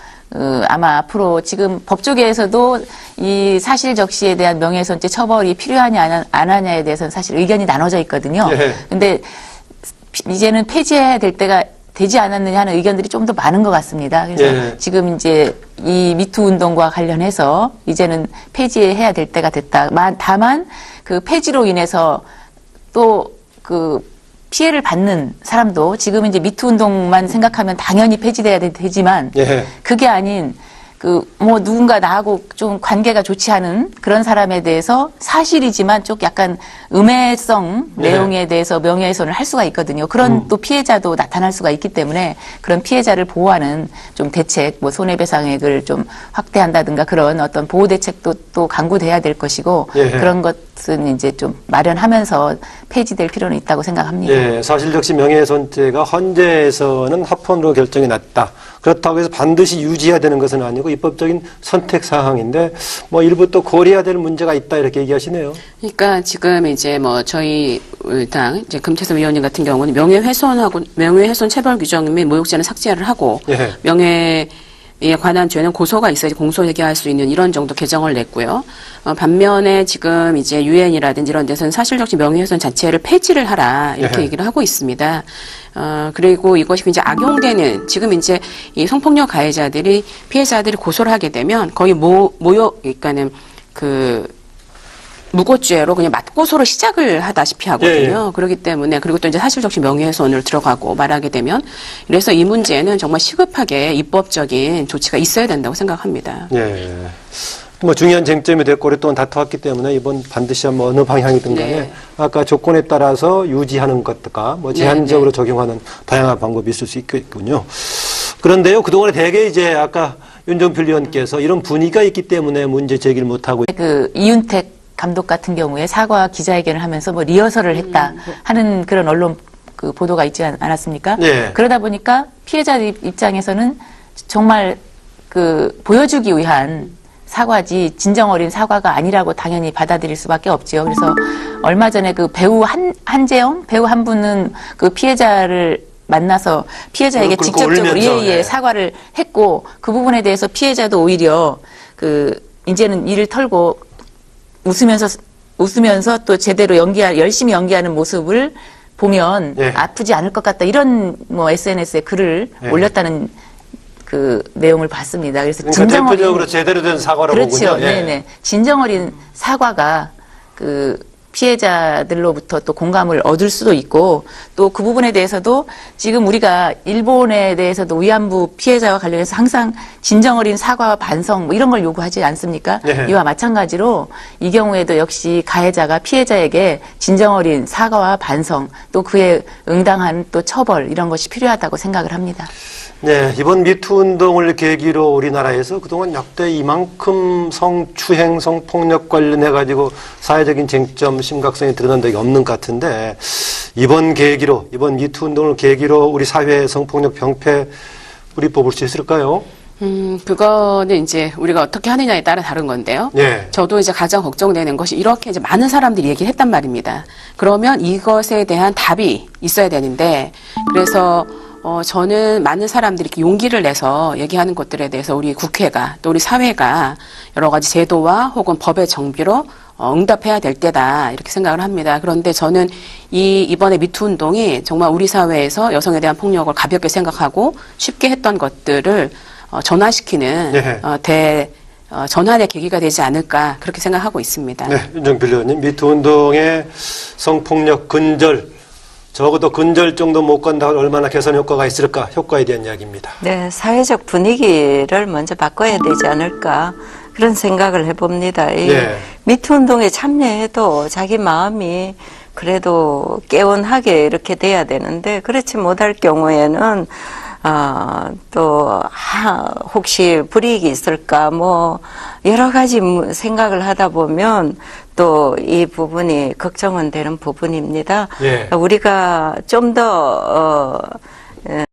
아마 앞으로 지금 법조계에서도 이 사실 적시에 대한 명예훼손죄 처벌이 필요하냐 안 하냐에 대해서는 사실 의견이 나눠져 있거든요. 근데 이제는 폐지해야 될 때가 되지 않았느냐 하는 의견들이 좀 더 많은 것 같습니다. 그래서 지금 이제 이 미투 운동과 관련해서 이제는 폐지해야 될 때가 됐다. 다만 그 폐지로 인해서 또 그 피해를 받는 사람도 지금 이제 미투 운동만 생각하면 당연히 폐지돼야 되지만 그게 아닌 그 뭐 누군가 나하고 좀 관계가 좋지 않은 그런 사람에 대해서 사실이지만 좀 약간 음해성 내용에 대해서 명예훼손을 할 수가 있거든요. 그런 또 피해자도 나타날 수가 있기 때문에 그런 피해자를 보호하는 좀 대책, 뭐 손해배상액을 좀 확대한다든가 그런 어떤 보호 대책도 또 강구돼야 될 것이고 그런 것은 이제 좀 마련하면서 폐지될 필요는 있다고 생각합니다. 사실 적시 명예훼손죄가 헌재에서는 합헌으로 결정이 났다. 그렇다고 해서 반드시 유지해야 되는 것은 아니고 입법적인 선택 사항인데 뭐 일부 또 고려해야 될 문제가 있다 이렇게 얘기하시네요. 그러니까 지금 이제 뭐 저희 당 이제 금태섭 위원님 같은 경우는 명예훼손 체벌 규정 및 모욕죄는 삭제를 하고 명예에 관한 죄는 고소가 있어야지 공소 제기할 수 있는 이런 정도 개정을 냈고요. 반면에 지금 이제 유엔이라든지 이런 데서는 사실적시 명예훼손 자체를 폐지를 하라 이렇게 얘기를 하고 있습니다. 그리고 이것이 이제 악용되는 지금 이제 이 성폭력 가해자들이 피해자들이 고소를 하게 되면 거의 모욕 그러니까는 그 무고죄로 그냥 맞고소로 시작을 하다시피 하거든요. 그렇기 때문에 그리고 또 이제 사실적시 명예훼손을 들어가고 말하게 되면 그래서 이 문제는 정말 시급하게 입법적인 조치가 있어야 된다고 생각합니다. 뭐 중요한 쟁점이 됐고 오랫동안 다투었기 때문에 이번 반드시 한번 어느 방향이든 간에 아까 조건에 따라서 유지하는 것과 뭐 제한적으로 적용하는 다양한 방법이 있을 수 있겠군요. 그런데요, 그동안에 대개 이제 아까 윤종필 의원께서 이런 분위기가 있기 때문에 문제 제기를 못하고 그 이윤택 감독 같은 경우에 사과 기자회견을 하면서 뭐 리허설을 했다 하는 그런 언론 그 보도가 있지 않았습니까? 그러다 보니까 피해자 입장에서는 정말 그 보여주기 위한 사과지 진정 어린 사과가 아니라고 당연히 받아들일 수밖에 없죠. 그래서 얼마 전에 그 배우 한재영 배우 한 분은 그 피해자를 만나서 피해자에게 직접적으로 사과를 했고 그 부분에 대해서 피해자도 오히려 그 이제는 이를 털고 웃으면서 또 제대로 열심히 연기하는 모습을 보면 아프지 않을 것 같다 이런 뭐 SNS에 글을 올렸다는 그 내용을 봤습니다. 그래서 그러니까 대표적으로 제대로 된 사과라고 보군요. 진정 어린 사과가 그 피해자들로부터 또 공감을 얻을 수도 있고 또 그 부분에 대해서도 지금 우리가 일본에 대해서도 위안부 피해자와 관련해서 항상 진정 어린 사과와 반성 뭐 이런 걸 요구하지 않습니까? 네. 이와 마찬가지로 이 경우에도 역시 가해자가 피해자에게 진정 어린 사과와 반성 또 그에 응당한 또 처벌 이런 것이 필요하다고 생각을 합니다. 네, 이번 미투 운동을 계기로 우리나라에서 그동안 역대 이만큼 성추행, 성폭력 관련해가지고 사회적인 쟁점, 심각성이 드러난 적이 없는 것 같은데, 이번 계기로, 이번 미투 운동을 계기로 우리 사회의 성폭력 병폐 우리 뽑을 수 있을까요? 그거는 이제 우리가 어떻게 하느냐에 따라 다른 건데요. 네. 저도 이제 가장 걱정되는 것이 이렇게 이제 많은 사람들이 얘기를 했단 말입니다. 그러면 이것에 대한 답이 있어야 되는데, 그래서 저는 많은 사람들이 이렇게 용기를 내서 얘기하는 것들에 대해서 우리 국회가 또 우리 사회가 여러 가지 제도와 혹은 법의 정비로 응답해야 될 때다 이렇게 생각을 합니다. 그런데 저는 이번에 미투 운동이 정말 우리 사회에서 여성에 대한 폭력을 가볍게 생각하고 쉽게 했던 것들을 전환시키는 네. 전환의 계기가 되지 않을까 그렇게 생각하고 있습니다. 네, 윤정필 의원님, 미투 운동의 성폭력 근절, 적어도 근절 정도 못 간다고 얼마나 개선 효과가 있을까? 효과에 대한 이야기입니다. 네, 사회적 분위기를 먼저 바꿔야 되지 않을까 그런 생각을 해봅니다. 이 네. 미투 운동에 참여해도 자기 마음이 그래도 개운하게 이렇게 돼야 되는데 그렇지 못할 경우에는 혹시 불이익이 있을까, 뭐, 여러 가지 생각을 하다 보면 또 이 부분이 걱정은 되는 부분입니다. 예. 우리가 좀 더,